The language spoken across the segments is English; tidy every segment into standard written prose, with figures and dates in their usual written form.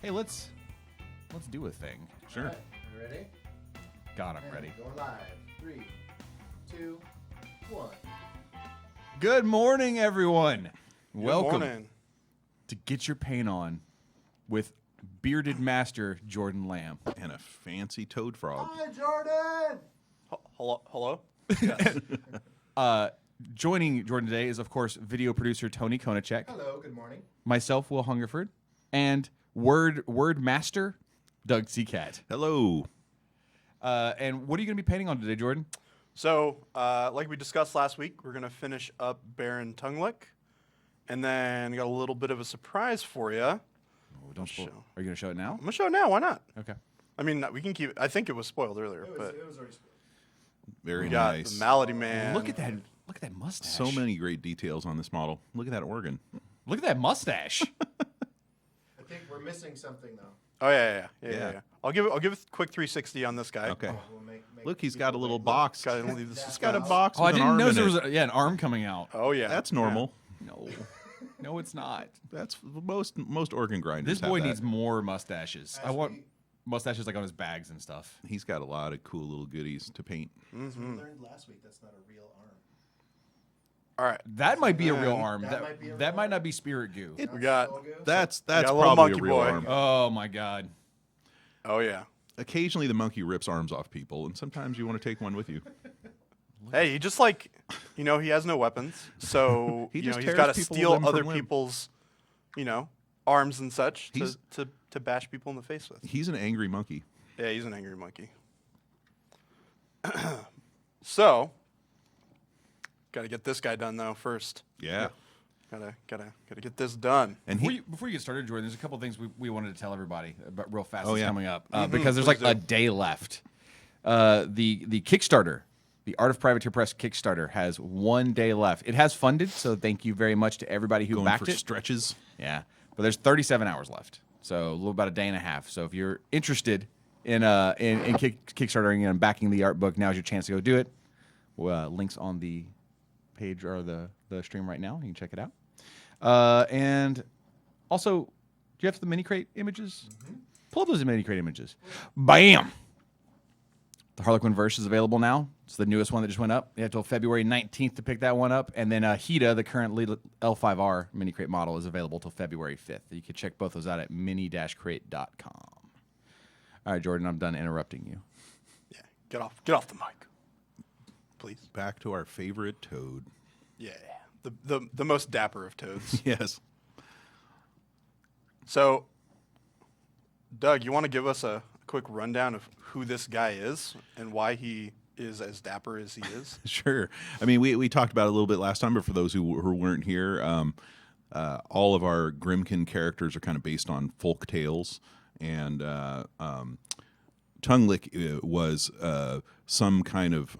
Hey, let's do a thing. Sure. All right, you ready? God, I'm And ready. Going live. 3, 2, 1. Good morning, everyone. Welcome Morning. to Get Your Paint On with bearded master Jordan Lamb. And a fancy toad frog. Hi, Jordan! Hello? Yes. Joining Jordan today is, of course, video producer Tony Konachek, Hello, good morning. myself, Will Hungerford, and word master Doug Seacat. Hello. And what are you going to be painting on today, Jordan? So, like we discussed last week, we're going to finish up Baron Tonguelick. And then got a little bit of a surprise for you. I'm Oh, don't spoil. show. Are you going to show it now? going to show it now. Why not? Okay. I mean, we can keep it. I think it was spoiled earlier. It but was already spoiled. Very we got nice. the Malady Man. Look at that! Look at that mustache. So many great details on this model. Look at that organ. Look at that mustache. I think we're missing something, though. Oh, yeah. Yeah. I'll give a quick 360 on this guy. Okay. We'll make Look, he's got a people little wait. box. Gotta leave this That's He's got a Wow. box Oh, with I an didn't arm know in there it. was an arm coming out. Oh, yeah. That's normal. No, no, it's not. That's most organ grinders. This have boy that. needs more mustaches. I As want we- mustaches like on his bags and stuff. He's got a lot of cool little goodies to paint. As we learned last week, that's not a real arm. All right. That might be a real Man. arm. That That, might be a that real might arm. not be spirit goo. It- We got- All good? That's got a little probably monkey a real boy. arm. Oh my god. Oh, yeah. Occasionally, the monkey rips arms off people, and sometimes you want to take one with you. Hey, he just like, he has no weapons, so He he's just got to tears people steal limb from other limb. people's, arms and such He's- to bash people in the face with. He's an angry monkey. Yeah, he's an angry monkey. So, got to get this guy done though first. Yeah. Gotta get this done. And Before you get started, Jordan, there's a couple things we wanted to tell everybody about real fast Oh, that's yeah. coming up because there's like please a do. day left. The Kickstarter, the Art of Privateer Press Kickstarter, has 1 day left. It has funded, so thank you very much to everybody who going backed for it. stretches. Yeah, but there's 37 hours left, so a little about a day and a half. So if you're interested in Kickstartering and backing the art book, now's your chance to go do it. Links on the page or the stream right now. You can check it out. And also, do you have the mini crate images? Pull up those mini crate images. Bam! The Harlequin verse is available now. It's the newest one that just went up. You have till February 19th to pick that one up. And then Hida, the current L5R mini crate model, is available till February 5th. You can check both those out at mini-crate.com. All right, Jordan, I'm done interrupting you. Yeah, get off the mic, please. Back to our favorite toad. Yeah, the most dapper of toads. Yes. So, Doug, you want to give us a quick rundown of who this guy is and why he is as dapper as he is? Sure. I mean, we talked about it a little bit last time, but for those who weren't here, all of our Grimkin characters are kind of based on folk tales, and Tonguelick was some kind of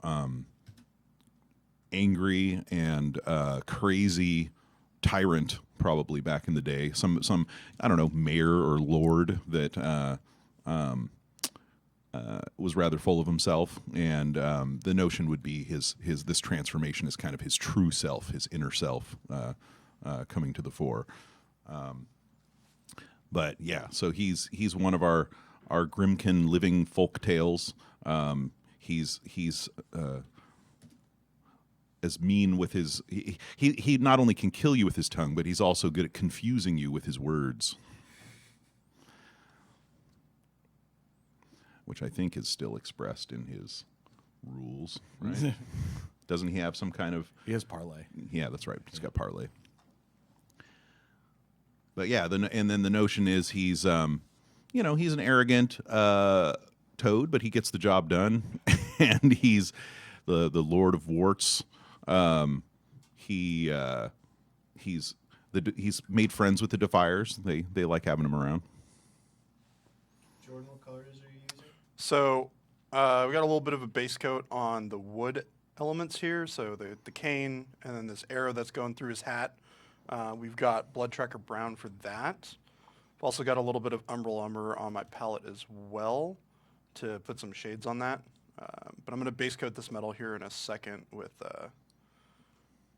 angry and crazy tyrant, probably back in the day. Some I don't know, mayor or lord that was rather full of himself, and the notion would be his this transformation is kind of his true self, his inner self, coming to the fore. But yeah, so he's one of our Grimkin living folk tales. He's as mean with his he not only can kill you with his tongue, but he's also good at confusing you with his words, which I think is still expressed in his rules, right? Doesn't he have some kind of... He has parlay. Yeah, that's right. He's got parlay. But yeah, and then the notion is he's he's an arrogant toad, but he gets the job done, and he's the Lord of Warts. He's made friends with the Defiers. They like having him around. Jordan, what colors are you using? So, we got a little bit of a base coat on the wood elements here. So the cane and then this arrow that's going through his hat. We've got Blood Tracker Brown for that. I've also got a little bit of Umbral Umber on my palette as well to put some shades on that. But I'm going to base coat this metal here in a second with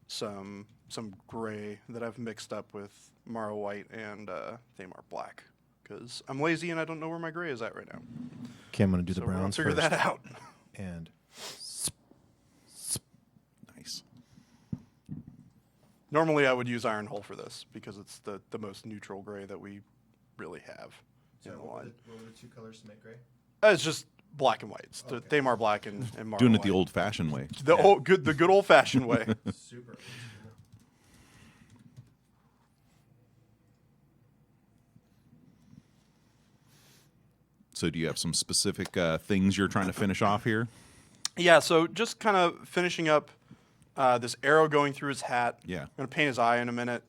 some gray that I've mixed up with Mara White and Thamar Black. because I'm lazy and I don't know where my gray is at right now. Okay, I'm going to do So the we're gonna browns figure first. that out. And Nice. Normally, I would use Iron Hull for this because it's the most neutral gray that we really have in the line. what were the two colors to make gray? It's just black and white. It's the Okay. Thamar black and Marlin Doing it the white. old-fashioned way. The good old fashioned way. Super. So do you have some specific things you're trying to finish off here? Yeah, so just kind of finishing up this arrow going through his hat. Yeah. I'm going to paint his eye in a minute.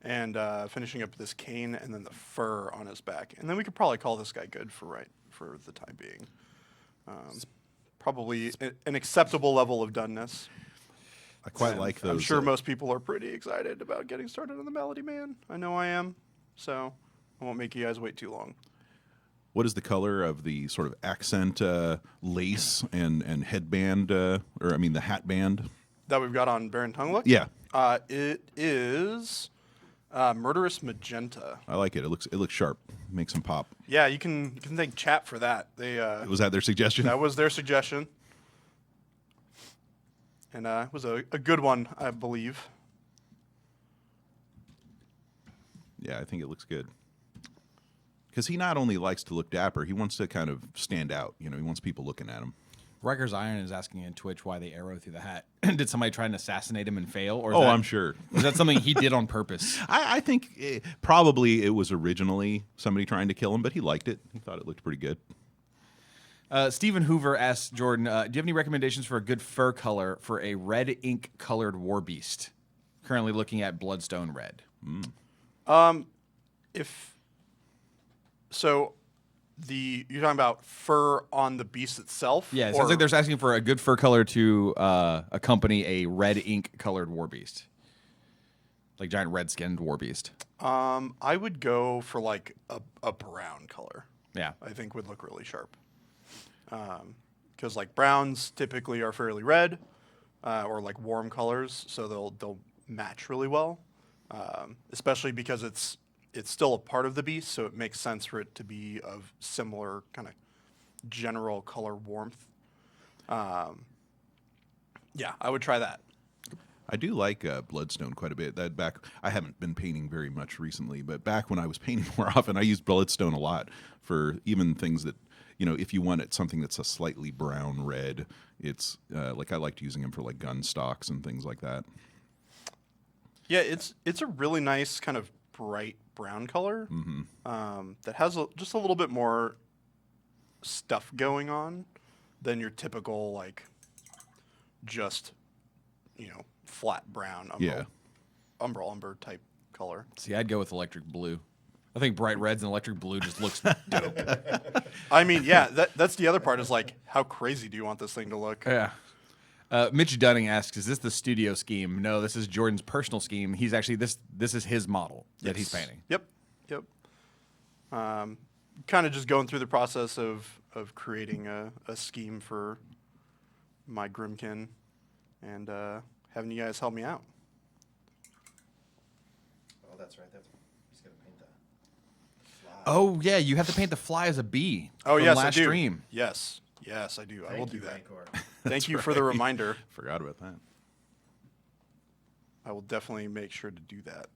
And finishing up this cane and then the fur on his back. And then we could probably call this guy good for the time being. Probably an acceptable level of doneness. I quite And like those. I'm sure most people are pretty excited about getting started on the Malady Man. I know I am. So I won't make you guys wait too long. What is the color of the sort of accent lace and headband, the hat band? That we've got on Baron Tonguelick? Yeah, It is Murderous Magenta. I like it. It looks sharp. Makes them pop. Yeah, you can thank chat for that. They Was that their suggestion? that was their suggestion. And it was a good one, I believe. Yeah, I think it looks good. Because he not only likes to look dapper, he wants to kind of stand out. You know, he wants people looking at him. Riker's Iron is asking in Twitch why the arrow through the hat. Did somebody try and assassinate him and fail? Or is that, I'm sure. Is that something he did on purpose? I think probably it was originally somebody trying to kill him, but he liked it. He thought it looked pretty good. Stephen Hoover asks Jordan, do you have any recommendations for a good fur color for a red ink colored war beast? Currently looking at Bloodstone Red. You're talking about fur on the beast itself? Yeah, it sounds like they're asking for a good fur color to accompany a red ink colored war beast. Like giant red skinned war beast. I would go for like a brown color. Yeah. I think would look really sharp. Because like browns typically are fairly red, or like warm colors, so they'll match really well. Especially because it's still a part of the beast, so it makes sense for it to be of similar kind of general color warmth. Yeah, I would try that. I do like Bloodstone quite a bit. I haven't been painting very much recently, but back when I was painting more often, I used Bloodstone a lot for even things that, if you want something that's a slightly brown red, it's like I liked using them for like gun stocks and things like that. Yeah, it's a really nice kind of bright brown color that has just a little bit more stuff going on than your typical like just flat brown umber type color. See, I'd go with electric blue. I think bright reds and electric blue just looks dope. I mean, yeah, that's the other part is like, how crazy do you want this thing to look? Yeah. Mitch Dunning asks, is this the studio scheme? No, this is Jordan's personal scheme. He's actually, this is his model that he's painting. Yep. Kind of just going through the process of creating a scheme for my Grimkin and having you guys help me out. Oh, that's right. He's going to paint that. Oh, yeah, you have to paint the fly as a bee. Oh, from yes, last I do. stream. Yes, I do. I will do that. Rancor. Thank you for the reminder. Forgot about that. I will definitely make sure to do that.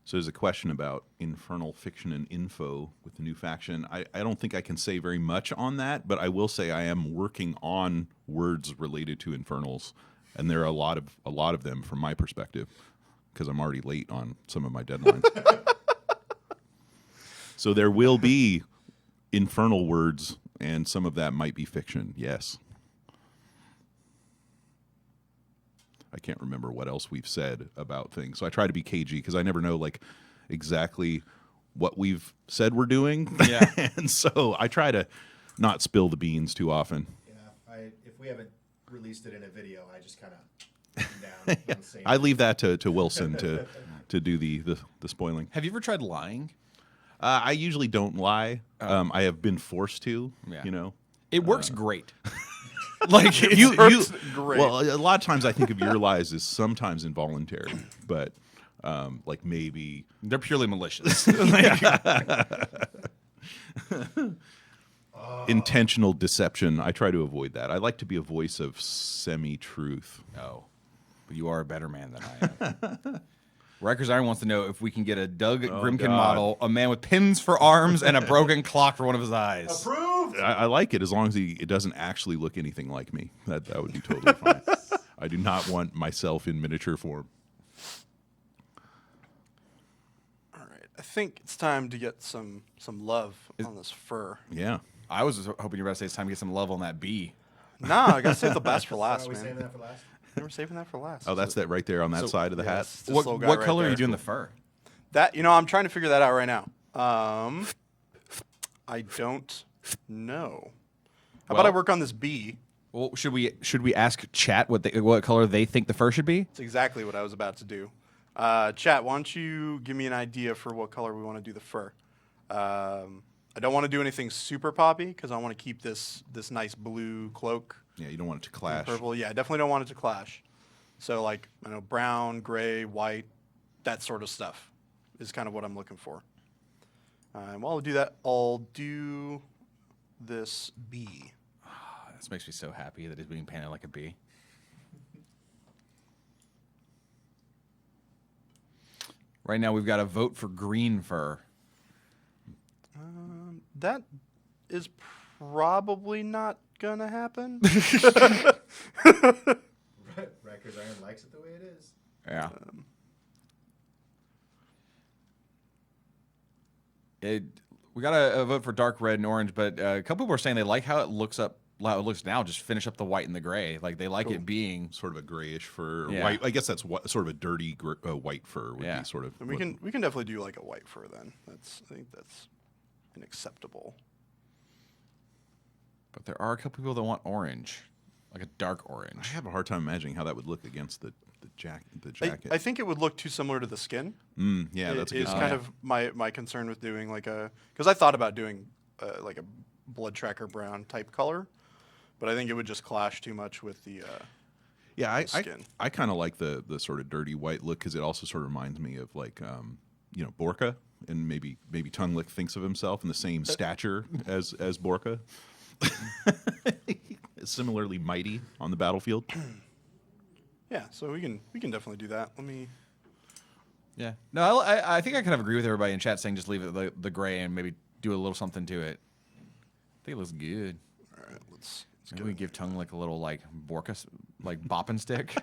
So there's a question about infernal fiction and info with the new faction. I don't think I can say very much on that, but I will say I am working on words related to infernals, and there are a lot of them from my perspective because I'm already late on some of my deadlines. So there will be infernal words, and some of that might be fiction. Yes. I can't remember what else we've said about things. So I try to be cagey because I never know like exactly what we've said we're doing. Yeah. And so I try to not spill the beans too often. Yeah, if we haven't released it in a video, I just kind of down. I leave that to Wilson to do the spoiling. Have you ever tried lying? I usually don't lie. I have been forced to, Yeah. you know. It works great. Like You, hurts great. well, a lot of times I think of your lies as sometimes involuntary, but like maybe they're purely malicious. intentional deception. I try to avoid that. I like to be a voice of semi-truth. Oh, but you are a better man than I am. Rikers Iron wants to know if we can get a Doug Grimkin God. model, a man with pins for arms and a broken clock for one of his eyes. Approved. I like it as long as it doesn't actually look anything like me. That would be totally fine. I do not want myself in miniature form. All right, I think it's time to get some love on this fur. Yeah. I was just hoping you were about to say it's time to get some love on that bee. Nah, I gotta save the best for Why last, are we man. saving that for last? We're saving that for last. Oh, that's that right there on that side of the hat. Yes, this What, little guy what right color are you there. doing the fur? That I'm trying to figure that out right now. I don't know. How about I Well- work on this bee? Well, should we ask chat what color they think the fur should be? It's exactly what I was about to do. Chat, why don't you give me an idea for what color we want to do the fur? I don't want to do anything super poppy because I want to keep this nice blue cloak. Yeah, you don't want it to clash. Purple, yeah, I definitely don't want it to clash. So like, brown, gray, white, that sort of stuff is kind of what I'm looking for. And while I do that, I'll do this bee. This makes me so happy that he's being painted like a bee. Right now, we've got a vote for green fur. That is probably not gonna happen. Rikers Iron likes it the way it is. Yeah. We got a vote for dark red and orange, but a couple people are saying they like how it looks now. Just finish up the white and the gray. Like they like it being. Sort of a grayish fur. Or Yeah. white. I guess that's sort of a dirty white fur would Yeah. be sort of. And we can definitely do like a white fur then. I think that's an acceptable. But there are a couple people that want orange, like a dark I orange. have a hard time imagining how that would look against the jacket. I think it would look too similar to the skin. Yeah, that's a good It's point. kind of my concern with doing like because I thought about doing like a blood tracker brown type color, but I think it would just clash too much with the. Yeah, I skin. kind of like the sort of dirty white look because it also sort of reminds me of like Borka, and maybe Tonguelick thinks of himself in the same stature as Borka. Similarly mighty on the battlefield. Yeah, so we can definitely do that. Let me. Yeah. No, I think I kind of agree with everybody in chat saying just leave it the gray and maybe do a little something to it. I think it looks good. All right, let's Maybe we give Tongue like a little like Borka like bopping stick.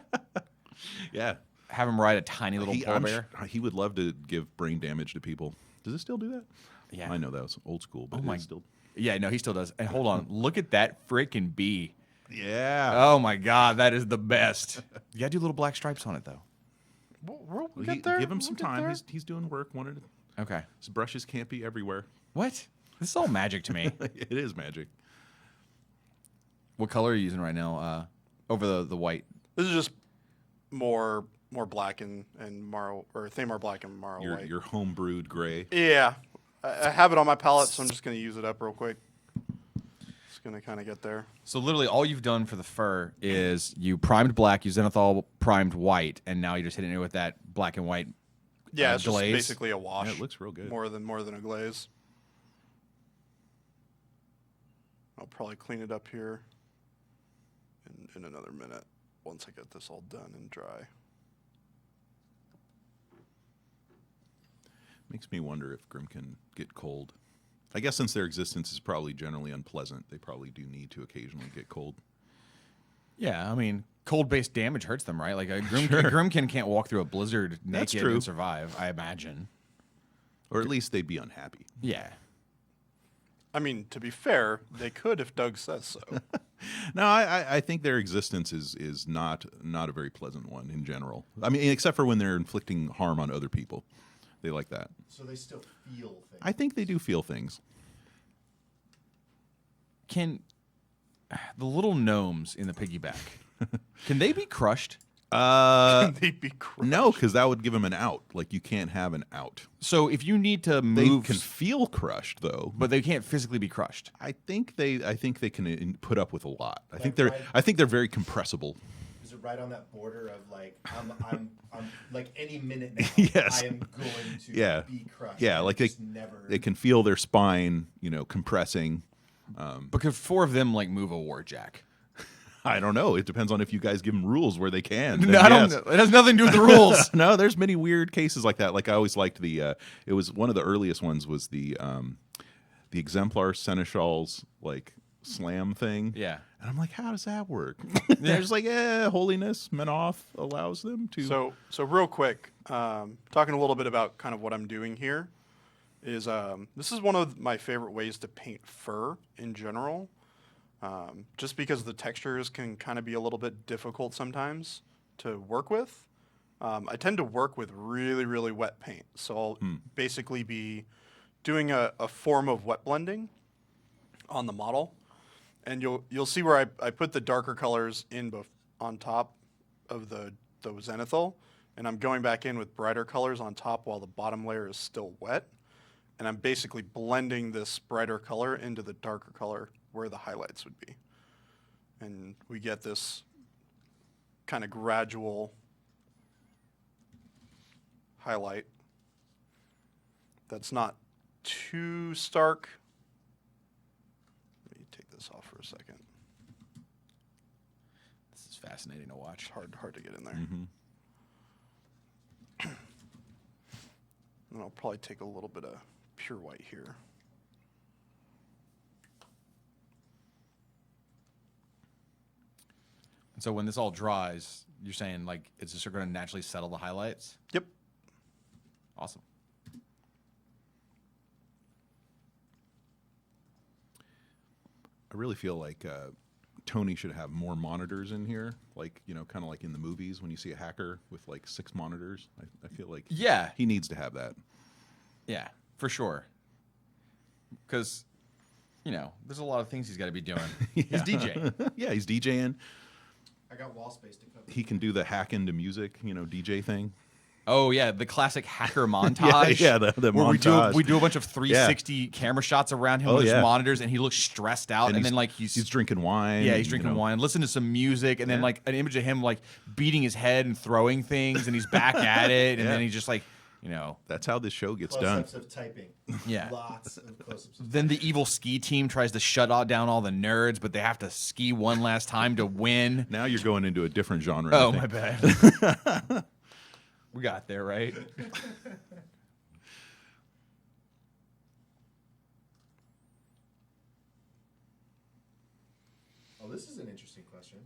Yeah, Have him ride a tiny little polar bear. He would love to give brain damage to people. Does it still do that? Yeah. I know that was old school, but Oh my- it's still. Yeah, no, he still does. And hold on, look at that freaking bee. Yeah. Oh my god, that is the best. You gotta do little black stripes on it though. We'll Well, get there. give him We'll some get time. there. He's doing work. Okay. His brushes can't be everywhere. What? This is all magic to me. It is magic. What color are you using right now? Over the white. This is just more black and marl or Thamar black and marl white. Your home-brewed gray. Yeah, I have it on my palette, so I'm just gonna use it up real quick. Just gonna kind of get there. So literally all you've done for the fur is you primed black, you zenithal primed white, and now you're just hitting it with that black and white. Yeah, it's just glaze. basically a wash. Yeah, it looks real good. More than a glaze. I'll probably clean it up here in another minute once I get this all done and dry. Makes me wonder if Grim can get cold. I guess since their existence is probably generally unpleasant, they probably do need to occasionally get cold. Yeah, I mean, cold-based damage hurts them, right? Like a Grimkin can't walk through a blizzard That's naked true. and survive, I imagine. Or at least they'd be unhappy. Yeah. I mean, to be fair, they could if Doug says so. No, I think their existence is not a very pleasant one in general. I mean, except for when they're inflicting harm on other people. They like that. So they still feel things. I think they do feel things. Can the little gnomes in the piggyback, can they be crushed? They'd be crushed. No, because that would give him an out. Like you can't have an out. So if you need to They move, can feel crushed though. but they can't physically be crushed. I think they can put up with a lot. I think Like, they're very compressible. Is it right on that border of like I'm like any minute now? Yes. I am going to Yeah. be crushed. Yeah, and like they just never. they can feel their spine, compressing. Because 4 of them like move a warjack. I don't know. It depends on if you guys give them rules where they can. Then No, I don't. yes. It has nothing to do with the rules. No, there's many weird cases like that. Like I always liked the. It was one of the earliest ones was the exemplar seneschal's like slam thing. Yeah. And I'm like, how does that work? They're just like, holiness Menoth allows them to. So real quick, talking a little bit about kind of what I'm doing here is this is one of my favorite ways to paint fur in general. Just because the textures can kind of be a little bit difficult sometimes to work with. I tend to work with really, really wet paint. So I'll basically be doing a form of wet blending on the model. And you'll see where I put the darker colors in on top of the zenithal. And I'm going back in with brighter colors on top while the bottom layer is still wet. And I'm basically blending this brighter color into the darker color where the highlights would be. And we get this kind of gradual highlight that's not too stark. Let me take this off for a second. This is fascinating to watch. Hard to get in there. Mm-hmm. And I'll probably take a little bit of pure white here. And so when this all dries, you're saying like it's just going to naturally settle the highlights? Yep. Awesome. I really feel like Tony should have more monitors in here, like kind of like in the movies when you see a hacker with like 6 monitors. I feel like Yeah. he needs to have that. Yeah, for sure. Because, there's a lot of things he's got to be doing. He's DJing. Yeah, he's DJing. I got wall space to cover. He can do the hack into music, DJ thing. Oh yeah, the classic hacker montage. Yeah, the where montage. we do a bunch of 360 camera shots around him with his monitors, and he looks stressed out, and then like he's drinking wine. Yeah, he's drinking wine. Listen to some music, and then like an image of him like beating his head and throwing things, and he's back at it, and then he's just like, That's how this show gets done. Close-ups of typing. Yeah. Lots of close-ups. Then the evil ski team tries to shut down all the nerds, but they have to ski one last time to win. Now you're going into a different genre. Oh, I my think. bad. We got there, right? Oh, this is an interesting question.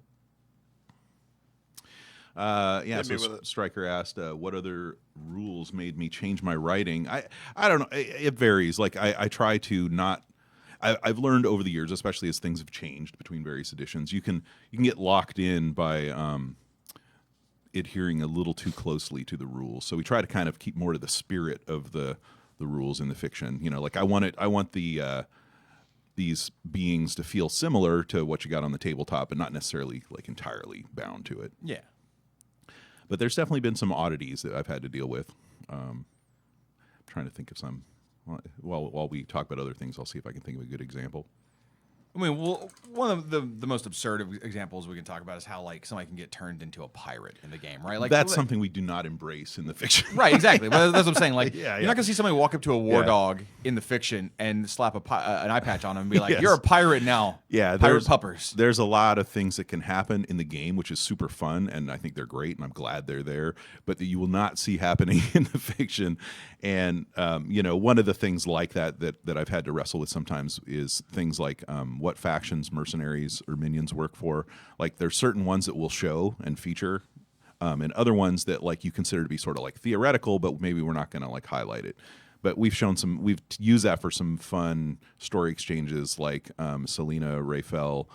Yeah, Hit me so with it. Stryker asked, what other rules made me change my writing? I don't know. It varies. Like, I try to not... I've learned over the years, especially as things have changed between various editions, you can get locked in by adhering a little too closely to the rules. So we try to kind of keep more to the spirit of the rules in the fiction. Like I want these beings to feel similar to what you got on the tabletop, but not necessarily like entirely bound to it. Yeah. But there's definitely been some oddities that I've had to deal with. I'm trying to think of some. While we talk about other things, I'll see if I can think of a good example. I mean, well, one of the most absurd examples we can talk about is how like somebody can get turned into a pirate in the game, right? Like That's something we do not embrace in the fiction. Right, exactly. But that's what I'm saying. Like, Yeah, you're not gonna see somebody walk up to a war Yeah. dog in the fiction and slap an eye patch on him and be like, Yes. "You're a pirate now." Yeah, pirate puppers. There's a lot of things that can happen in the game, which is super fun, and I think they're great, and I'm glad they're there. But that you will not see happening in the fiction. And one of the things like that I've had to wrestle with sometimes is things like what factions mercenaries or minions work for. Like there's certain ones that will show and feature, and other ones that like you consider to be sort of like theoretical, but maybe we're not going to like highlight it. But we've used that for some fun story exchanges, like Selena Raphael,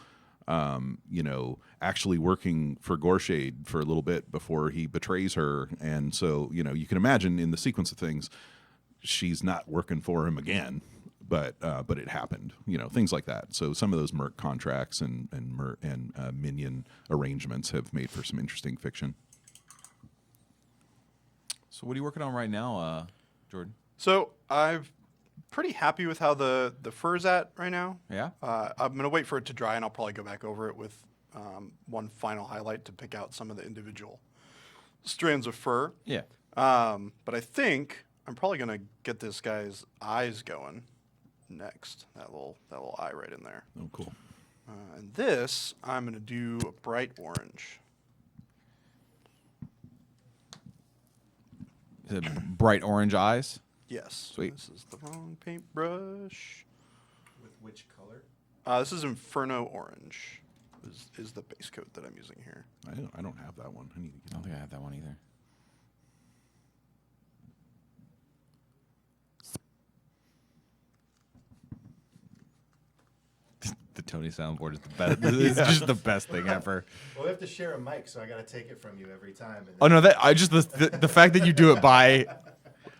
actually working for Gorshade for a little bit before he betrays her. And so, you can imagine in the sequence of things, she's not working for him again, but it happened, things like that. So some of those merc contracts and minion arrangements have made for some interesting fiction. So what are you working on right now, Jordan? So I'm pretty happy with how the fur's at right now. Yeah. I'm going to wait for it to dry, and I'll probably go back over it with one final highlight to pick out some of the individual strands of fur. Yeah. But I think I'm probably going to get this guy's eyes going next. That little eye right in there. Oh, cool. And this, I'm going to do a bright orange. Is it bright orange eyes? Yes. Sweet. This is the wrong paintbrush. With which color? This is Inferno Orange. Is the base coat that I'm using here. I don't have that one. I need to I get don't think I have that one either. The Tony soundboard is the best. It's just the best thing ever. Well, we have to share a mic, so I got to take it from you every time. And Oh no, that I just the fact that you do it by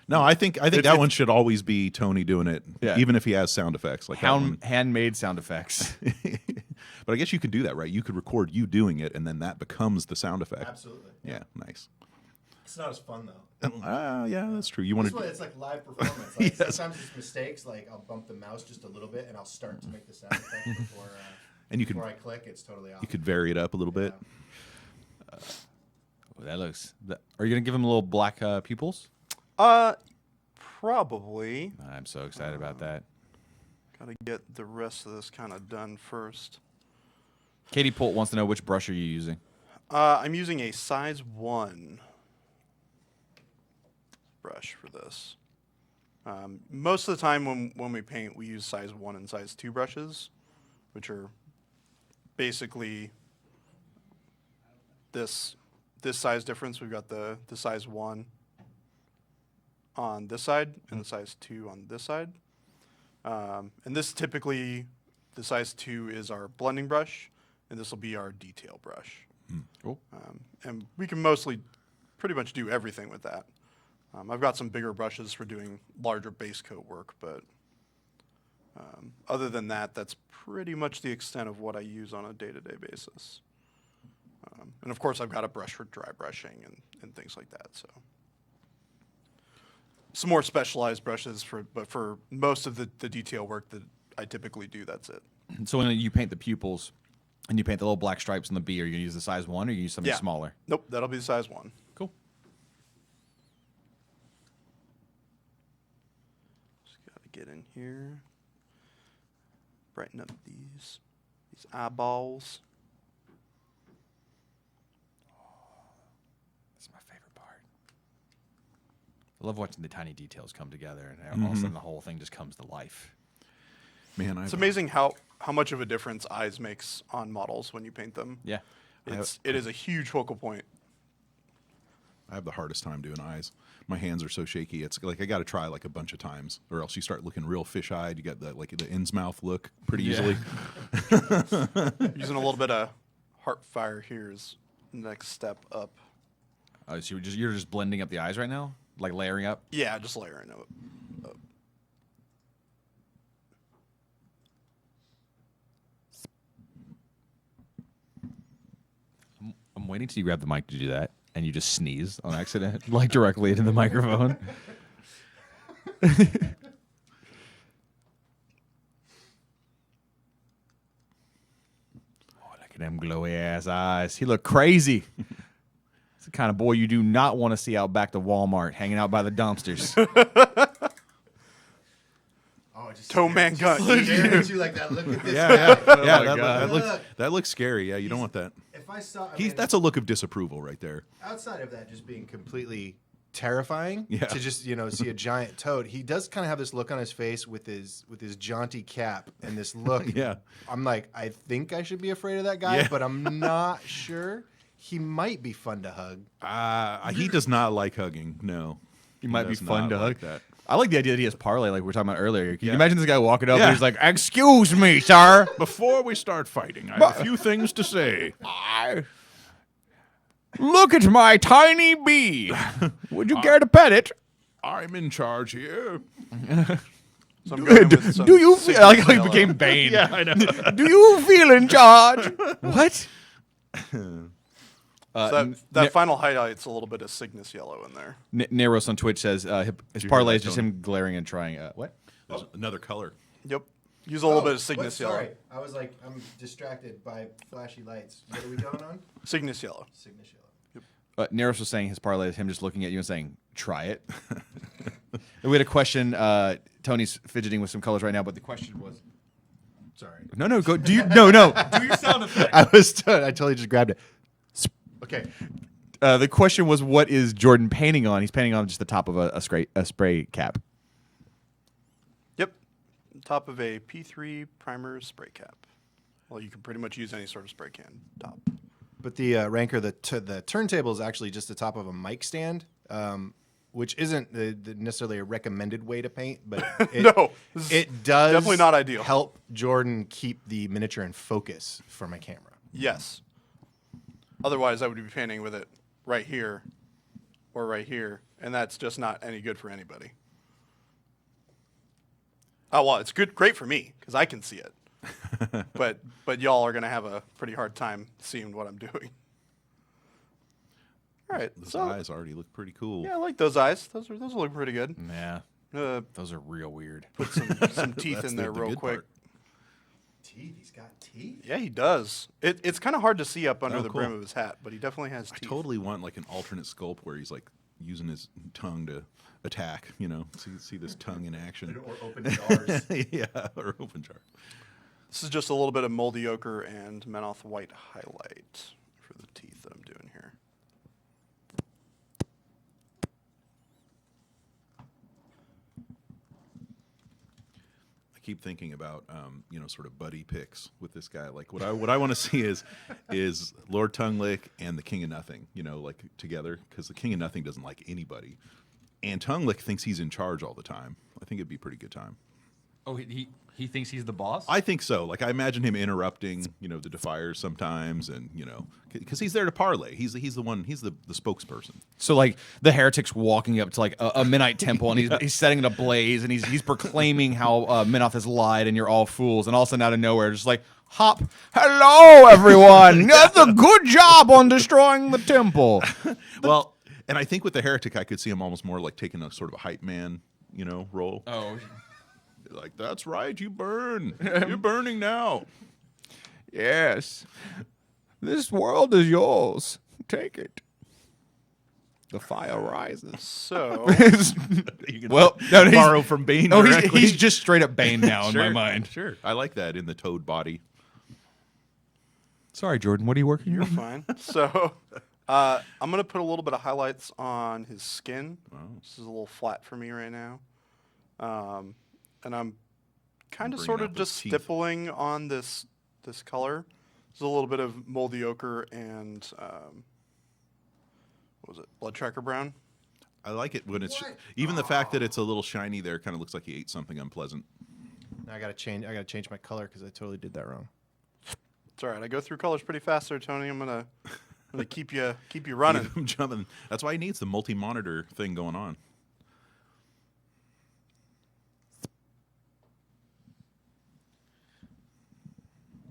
No, I think that one should always be Tony doing it, Yeah. even if he has sound effects like that one. handmade sound effects. But I guess you could do that, right? You could record you doing it, and then that becomes the sound effect. Absolutely. Yeah, nice. It's not as fun, though. Yeah, that's true. You want This one, to? it's like live performance. Like Yes. Sometimes it's mistakes. Like I'll bump the mouse just a little bit, and I'll start to make the sound effect before, And you could before I click. It's totally off. you could vary it up a little bit. Yeah. That looks. Are you gonna give him little black pupils? Probably. I'm so excited about that. Got to get the rest of this kind of done first. Katie Polt wants to know which brush are you using. I'm using a size 1 brush for this. Most of the time when we paint, we use size 1 and size 2 brushes, which are basically this size difference. We've got the size 1 on this side and the size 2 on this side. And this typically, the size 2 is our blending brush, and this will be our detail brush. Cool. And we can pretty much do everything with that. I've got some bigger brushes for doing larger base coat work, but other than that, that's pretty much the extent of what I use on a day-to-day basis. And of course, I've got a brush for dry brushing and things like that. So some more specialized brushes but for most of the detail work that I typically do, that's it. So when you paint the pupils and you paint the little black stripes on the B, are you gonna use the size 1 or you use something Yeah. smaller? Nope, that'll be the size 1. Cool. Just gotta get in here, brighten up these eyeballs. That's my favorite part. I love watching the tiny details come together, and all of a sudden the whole thing just comes to life. Man, It's amazing how much of a difference eyes makes on models when you paint them. Yeah. It is a huge focal point. I have the hardest time doing eyes. My hands are so shaky. It's like I got to try like a bunch of times, or else you start looking real fish-eyed. You get the Innsmouth look pretty easily. Using a little bit of heart fire here is next step up. So you're just blending up the eyes right now, like layering up. Yeah, just layering up. I'm waiting till you grab the mic to do that, and you just sneeze on accident, like directly into the microphone. Oh, look at them glowy ass eyes. He look crazy. It's the kind of boy you do not want to see out back to Walmart, hanging out by the dumpsters. Oh, it just Toe man gun. staring at you like that. Look at this Yeah, guy. yeah, my that looks scary. Yeah, you don't want that. If I saw, I mean, That's a look of disapproval right there. outside of that just being completely terrifying Yeah. to just see a giant toad, he does kind of have this look on his face with his jaunty cap and this look. Yeah. I'm like, I think I should be afraid of that guy, Yeah. but I'm not sure. He might be fun to hug. He does not like hugging. No, He might be does fun not to like hug. that. I like the idea that he has parlay, like we were talking about earlier. Can you Yeah. imagine this guy walking up Yeah. and he's like, "Excuse me, sir." Before we start fighting, I have a few things to say. Look at my tiny bee. Would you care to pet it? I'm in charge here. So I'm going with some Do you feel like he yellow. became Bane? Yeah, I know. Do you feel in charge? What? So that final highlight's a little bit of Cygnus yellow in there. Neros on Twitch says his hear parlay that, is just Tony? him glaring and trying. What? There's another color. Yep. Use a little bit of What? Cygnus yellow. Sorry, I was like, I'm distracted by flashy lights. What are we going on? Cygnus yellow. Cygnus yellow. Neros was saying his parlay is him just looking at you and saying, "Try it." We had a question. Tony's fidgeting with some colors right now, but the question was, Sorry. no, go. Do you? No. Do your sound effect. I totally just grabbed it. Okay. The question was, what is Jordan painting on? He's painting on just the top of a spray cap. Yep. Top of a P3 primer spray cap. Well, you can pretty much use any sort of spray can top. But the Ranker, the turntable is actually just the top of a mic stand, which isn't necessarily a recommended way to paint, but No, this is it does definitely not ideal. help Jordan keep the miniature in focus for my camera. Yes. Otherwise, I would be painting with it right here or right here, and that's just not any good for anybody. Oh, well, it's great for me because I can see it. but y'all are going to have a pretty hard time seeing what I'm doing. All right. Those So, eyes already look pretty cool. yeah, I like those eyes. Those look pretty good. Yeah, Uh, those are real weird. put some teeth That's in the there real good quick. part. Teeth? He's got teeth? Yeah, he does. It's kind of hard to see up under Oh, the cool. brim of his hat, but he definitely has I teeth. totally want like an alternate sculpt where he's like using his tongue to attack. You know, see this tongue in action. Or open jars. Yeah, or open jar. This is just a little bit of moldy ochre and Menoth white highlight for the teeth that I'm doing here. I keep thinking about sort of buddy picks with this guy. Like what I want to see is Lord Tonguelick and the King of Nothing. You know, like together, because the King of Nothing doesn't like anybody, and Tonguelick thinks he's in charge all the time. I think it'd be a pretty good time. Oh, he thinks he's the boss. I think so. Like I imagine him interrupting, the Defiers sometimes, and because he's there to parlay. He's the one. He's the spokesperson. So like the heretic's walking up to like a midnight temple and he's setting it ablaze and he's proclaiming how Menoth has lied and you're all fools, and all of a sudden out of nowhere just like hop, hello everyone, that's a good job on destroying the temple. Well, and I think with the heretic, I could see him almost more like taking a sort of a hype man, role. Oh, Like that's right, you burn. You're burning now. yes, this world is yours. Take it. The fire rises. So, You can Well, no, he's- borrow from Bane. No, directly. he's just straight up Bane now in my Sure, mind. Sure, I like that in the toad body. Sorry, Jordan. What are you working you're on? fine. So, I'm going to put a little bit of highlights on his skin. This is a little flat for me right now. And I'm kind of Bringing sort out of those just teeth. stippling on this color. There's a little bit of moldy ochre and what was it? Blood tracker brown. I like it when it's What? even the fact that it's a little shiny there kind of looks like he ate something unpleasant. I gotta change my color because I totally did that wrong. It's all right. I go through colors pretty fast there, Tony. I'm gonna keep you running. I'm jumping. That's why he needs the multi-monitor thing going on.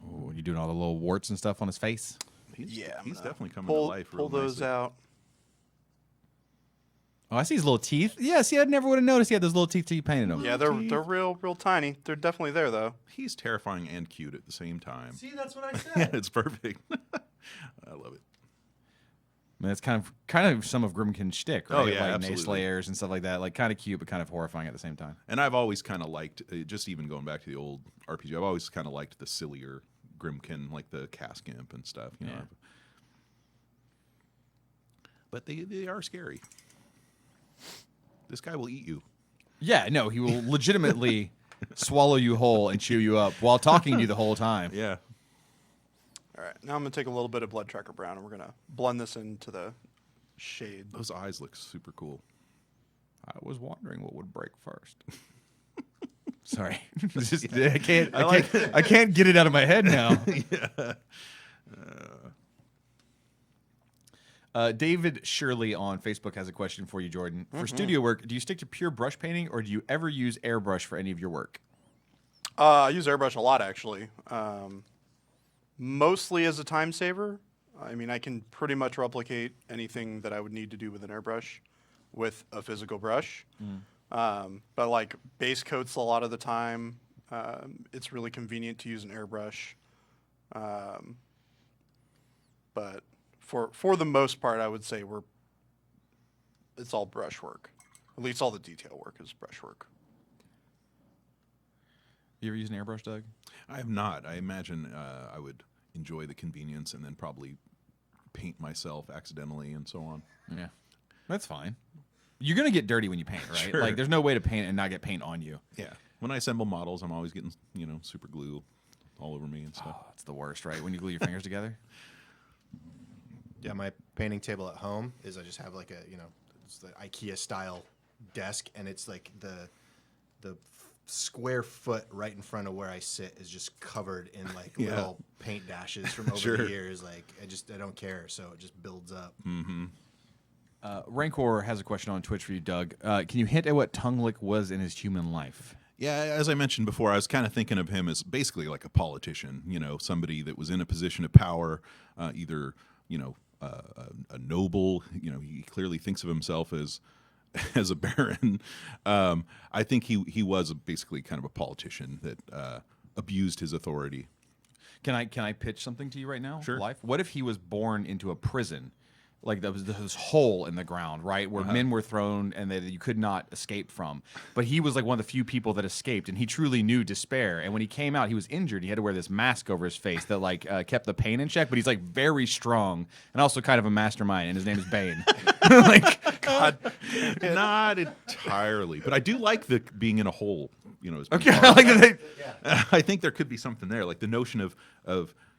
Oh, you doing all the little warts and stuff on his face? Yeah, I'm he's gonna definitely coming pull to life. pull real those nicely. out. Oh, I see his little teeth. Yeah, see, I never would have noticed he had those little teeth till you painted them. Yeah, they're real tiny. They're definitely there though. He's terrifying and cute at the same time. See, that's what I Yeah, said. it's perfect. I love it. I mean, it's kind of some of Grimkin's shtick, right? Oh, yeah, like absolutely. Nayslayers and stuff like that. Like kind of cute, but kind of horrifying at the same time. And I've always kind of liked, just even going back to the old RPG, I've always kind of liked the sillier Grimkin, like the Cask Imp and stuff. You know. Yeah. But they are scary. This guy will eat you. Yeah, no, he will legitimately swallow you whole and chew you up while talking to you the whole time. Yeah. All right, now I'm gonna take a little bit of blood tracker brown and we're gonna blend this into the shade. Those eyes look super cool. I was wondering what would break first. Sorry, I can't get it out of my head now. David Shirley on Facebook has a question for you, Jordan. For studio work, do you stick to pure brush painting, or do you ever use airbrush for any of your work? I use airbrush a lot actually, mostly as a time saver. I mean, I can pretty much replicate anything that I would need to do with an airbrush with a physical brush. But like base coats a lot of the time, it's really convenient to use an airbrush. But for the most part, I would say it's all brush work. At least all the detail work is brush work. You ever use an airbrush, Doug? I have not. I imagine I would enjoy the convenience and then probably paint myself accidentally and so on. Yeah, that's fine. You're gonna get dirty when you paint, right? Sure. Like, there's no way to paint and not get paint on you. Yeah. When I assemble models, I'm always getting, super glue all over me and stuff. Oh, it's the worst, right? When you glue your fingers together. Yeah, my painting table at home is I just have like it's the IKEA style desk, and it's like the square foot right in front of where I sit is just covered in like Yeah. little paint dashes from over Sure. the years. Like I don't care, so it just builds up. Rancor has a question on Twitch for you, Doug. Can you hint at what Tonguelick was in his human life? Yeah, as I mentioned before, I was kind of thinking of him as basically like a politician, somebody that was in a position of power, either, a noble, he clearly thinks of himself as a baron. I think he was basically kind of a politician that abused his authority. Can I pitch something to you right now? Sure. Life. What if he was born into a prison? Like there was this hole in the ground, right, where men were thrown and that you could not escape from. But he was like one of the few people that escaped, and he truly knew despair. And when he came out, he was injured. He had to wear this mask over his face that like kept the pain in check. But he's like very strong and also kind of a mastermind. And his name is Bane. Like, God, Not entirely, but I do like the being in a hole. As okay, part I of like it. that. I think there could be something there, like the notion of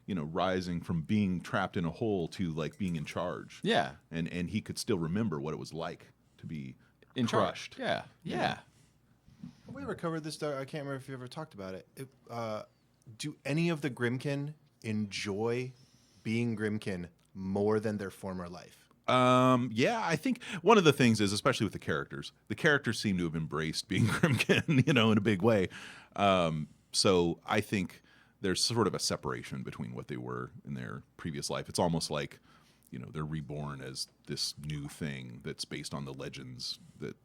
rising from being trapped in a hole to like being in charge. Yeah. And he could still remember what it was like to be In crushed. charge. Yeah. Yeah. Have we ever covered this? I can't remember if you ever talked about it. Do any of the Grimkin enjoy being Grimkin more than their former life? Yeah, I think one of the things is, especially with the characters seem to have embraced being Grimkin, in a big way. So I think there's sort of a separation between what they were in their previous life. It's almost like, they're reborn as this new thing that's based on the legends that,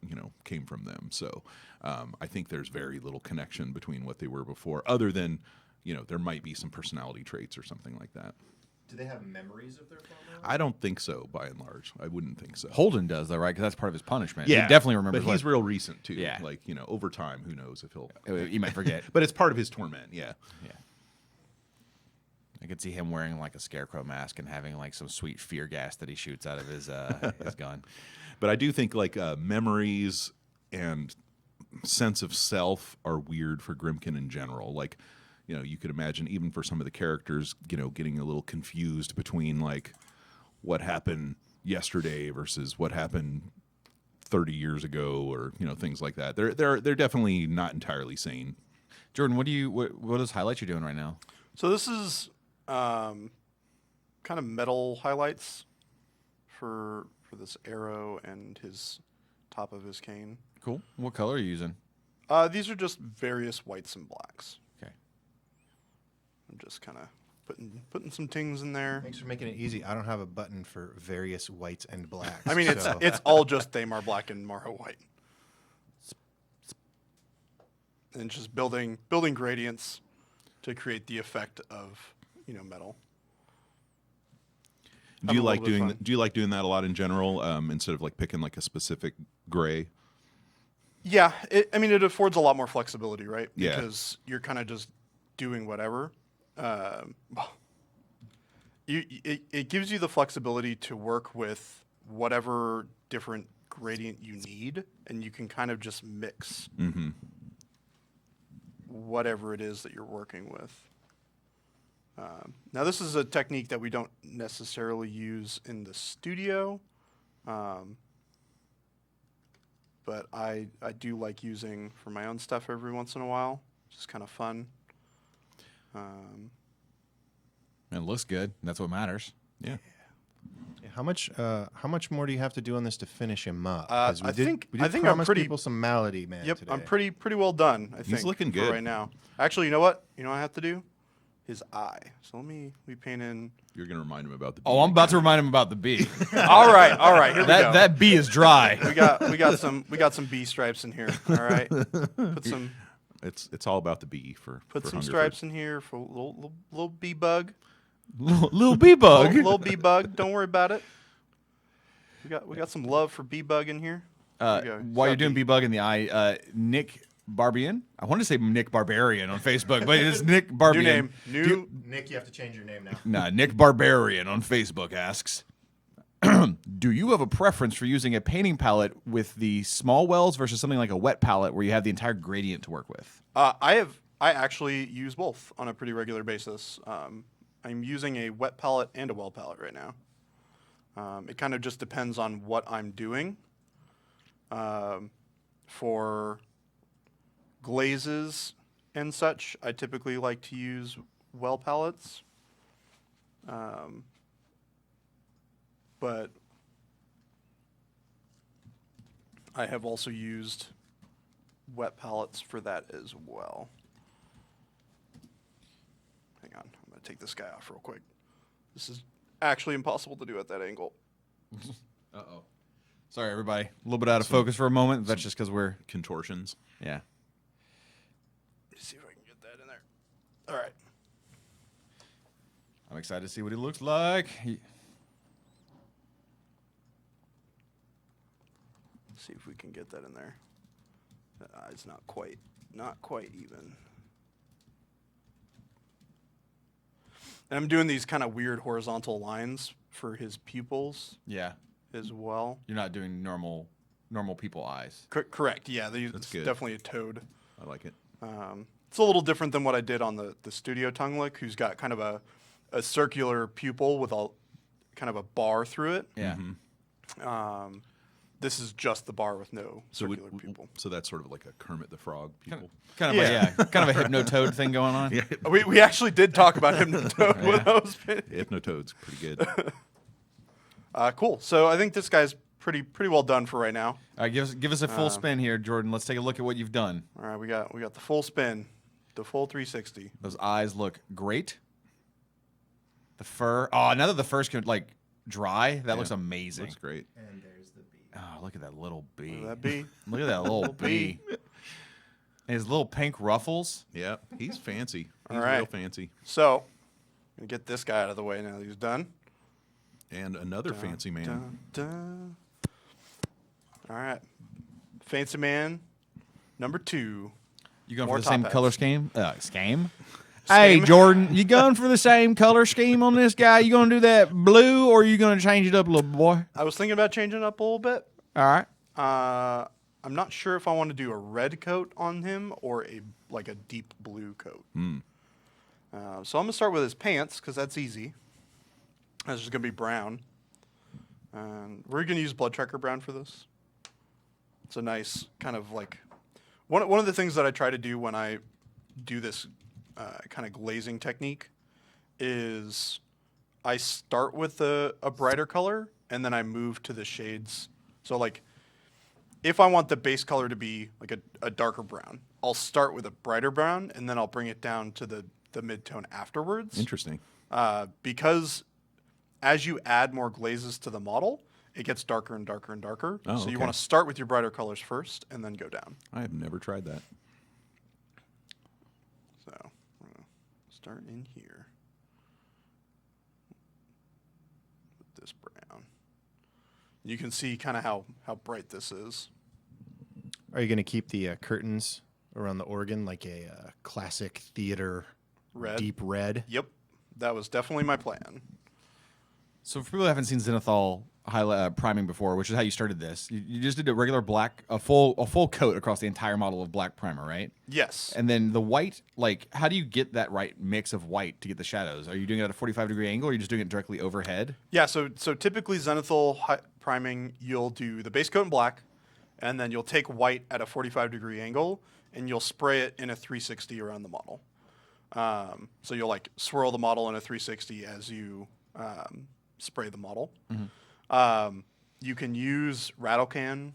came from them. So I think there's very little connection between what they were before, other than, there might be some personality traits or something like that. Do they have memories of their former life? I don't think so, by and large. I wouldn't think so. Holden does though, right? Because that's part of his punishment. Yeah, he definitely remembers. But he's real recent too. Yeah. Like, over time, who knows if he'll. You might forget. But it's part of his torment. Yeah. Yeah. I could see him wearing like a scarecrow mask and having like some sweet fear gas that he shoots out of his gun. But I do think like memories and sense of self are weird for Grimkin in general. Like, you could imagine even for some of the characters, getting a little confused between like what happened yesterday versus what happened 30 years ago, or things like that. They're definitely not entirely sane. Jordan, what are highlights you're doing right now? so this is kind of metal highlights for this arrow and his top of his cane. Cool. What color are you using? These are just various whites and blacks. Okay. I'm just kind of putting some things in there. Thanks for making it easy. I don't have a button for various whites and blacks. I mean, so- it's all just Thamar Black and Mara White, and just building gradients to create the effect of metal. Do you Have a like little bit of doing fun. do you like doing that a lot in general, instead of like picking like a specific gray? Yeah, it affords a lot more flexibility, right? Yeah. Because you're kind of just doing whatever. It gives you the flexibility to work with whatever different gradient you need, and you can kind of just mix whatever it is that you're working with. Now, this is a technique that we don't necessarily use in the studio, but I do like using for my own stuff every once in a while. It's just kind of fun. It looks good. That's what matters. Yeah. How much more do you have to do on this to finish him up? 'Cause I think we did I'm promise pretty- people some Malady Man Yep, today. I'm pretty well done. I think looking for good. right now. Actually, you know what? You know what I have to do? his eye. So we paint in. You're gonna remind him about the. Oh, I'm about to remind him about the B. All right. Here we go. That B is dry. we got some B stripes in here. All right. Put some It's all about the bee for. put for some Hungerford. stripes in here for little bee bug. Little B bug. Little bee bug. Don't worry about it. We got some love for bee bug in here. Here we go. While you're Got doing bee. B bug in the eye, Nick Barbian. I want to say Nick Barbarian on Facebook, but it's Nick Barbian. New name. New. Nick, you have to change your name now. Nah, Nick Barbarian on Facebook asks, do you have a preference for using a painting palette with the small wells versus something like a wet palette where you have the entire gradient to work with? I actually use both on a pretty regular basis. I'm using a wet palette and a well palette right now. It kind of just depends on what I'm doing. For glazes and such, I typically like to use well palettes. But I have also used wet palettes for that as well. Hang on, I'm going to take this guy off real quick. This is actually impossible to do at that angle. Uh-oh. Sorry, everybody. A little bit out of focus for a moment. That's just because we're... Contortions. Yeah. Let's see if I can get that in there. All right. I'm excited to see what he looks like. See if we can get that in there. The eye's not quite even. And I'm doing these kind of weird horizontal lines for his pupils Yeah. as well. You're not doing normal people eyes. Correct. Yeah, it's good. definitely a toad. I like it. It's a little different than what I did on the studio Tonguelick, who's got kind of a circular pupil with a kind of a bar through it. Yeah. This is just the bar with no So circular pupil. So that's sort of like a Kermit the Frog pupil. Kind of kind of a hypnotoad thing going on. Yeah, We actually did talk about hypnotoad when I was Hypnotoad's pretty good. cool. So I think this guy's pretty well done for right now. All right, give us a full spin here, Jordan. Let's take a look at what you've done. All right, we got the full spin, the full 360. Those eyes look great. The fur. Oh, now that the fur's like dry, that looks amazing. Looks great. And there's the bee. Oh, look at that little bee. Look at that bee. Look at that little bee. And his little pink ruffles. Yeah, he's fancy. He's All right. real fancy. So, I'm gonna get this guy out of the way now that he's done. And another fancy man. Dun, dun. All right, fancy man, number 2. You going More for the same top color hats. scheme? Scheme? Hey, Jordan, you going for the same color scheme on this guy? You going to do that blue, or are you going to change it up a little, boy? I was thinking about changing it up a little bit. All right. I'm not sure if I want to do a red coat on him or a deep blue coat. So I'm gonna start with his pants because that's easy. That's just gonna be brown. We're gonna use blood tracker brown for this. It's a nice kind of like one of the things that I try to do when I do this kind of glazing technique is I start with a brighter color and then I move to the shades. So like if I want the base color to be like a darker brown, I'll start with a brighter brown and then I'll bring it down to the mid-tone afterwards. Interesting. Because as you add more glazes to the model, it gets darker and darker and darker. Oh, so you okay. want to start with your brighter colors first and then go down. I have never tried that. So we're going to start in here with this brown. You can see kind of how bright this is. Are you going to keep the curtains around the organ like a classic theater Red. deep red? Yep, that was definitely my plan. So for people who haven't seen Zenithal priming before, which is how you started this, you just did a regular black, a full coat across the entire model of black primer, right? Yes. And then the white, like, how do you get that right mix of white to get the shadows? Are you doing it at a 45-degree angle, or are you just doing it directly overhead? Yeah, so typically Zenithal priming, you'll do the base coat in black, and then you'll take white at a 45-degree angle, and you'll spray it in a 360 around the model. So you'll like swirl the model in a 360 as you spray the model. You can use rattle can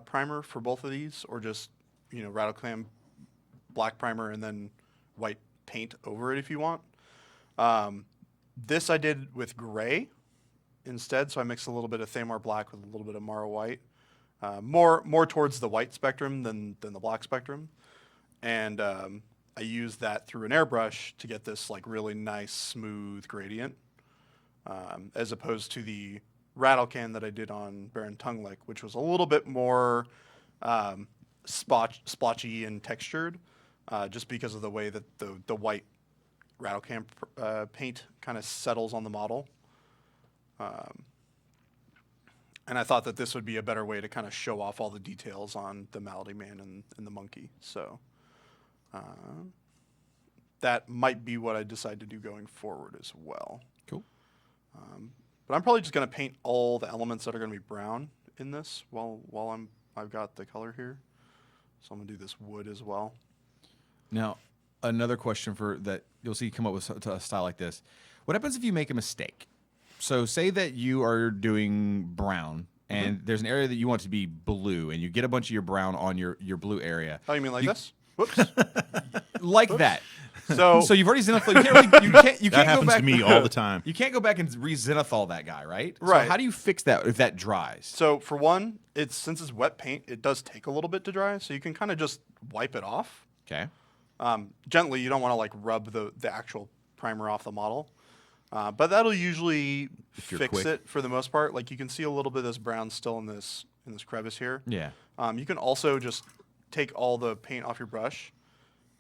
primer for both of these, or just rattle can black primer and then white paint over it if you want. This I did with gray instead, so I mixed a little bit of Thamar black with a little bit of Mara white, more towards the white spectrum than the black spectrum, and I used that through an airbrush to get this like really nice smooth gradient, as opposed to the rattle can that I did on Baron Tonguelick, which was a little bit more splotchy and textured, just because of the way that the white rattle can paint kind of settles on the model. And I thought that this would be a better way to kind of show off all the details on the Malady Man and the monkey. So that might be what I decide to do going forward as well. Cool. But I'm probably just going to paint all the elements that are going to be brown in this while I've got the color here. So I'm going to do this wood as well. Now, another question for that you'll see come up with a style like this. What happens if you make a mistake? So say that you are doing brown and there's an area that you want to be blue and you get a bunch of your brown on your blue area. Oh, you mean like this? Whoops. Like that. So So you've already zenithal. You can't really, you That can't happens go back to me all the time. You can't go back and re-zenithal that guy, right? Right. So how do you fix that if that dries? So for one, since it's wet paint, it does take a little bit to dry, so you can kind of just wipe it off. Okay. Gently, you don't want to like rub the actual primer off the model. But that'll usually you're fix quick. it for the most part. Like you can see a little bit of this brown still in this crevice here. Yeah. You can also just take all the paint off your brush,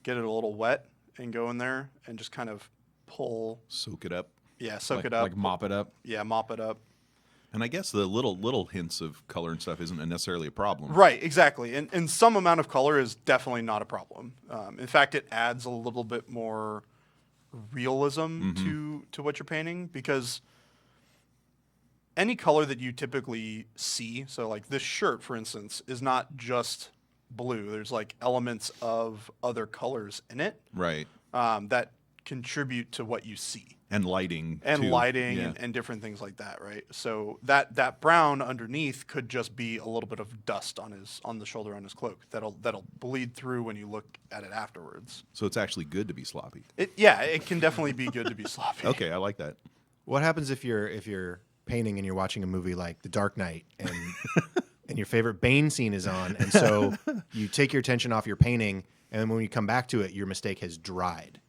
get it a little wet, and go in there and just kind of pull. Soak it up. Yeah, soak Like, it up. like mop it up. Yeah, mop it up. And I guess the little hints of color and stuff isn't necessarily a problem. Right, exactly. And some amount of color is definitely not a problem. In fact, it adds a little bit more realism to what you're painting, because any color that you typically see, so like this shirt, for instance, is not just blue. There's like elements of other colors in it Right. that contribute to what you see. And lighting. And too. lighting Yeah. and different things like that, right? So that brown underneath could just be a little bit of dust on the shoulder on his cloak that'll bleed through when you look at it afterwards. So it's actually good to be sloppy. It can definitely be good to be sloppy. Okay, I like that. What happens if you're painting and you're watching a movie like The Dark Knight and and your favorite Bane scene is on, and so you take your attention off your painting, and then when you come back to it, your mistake has dried.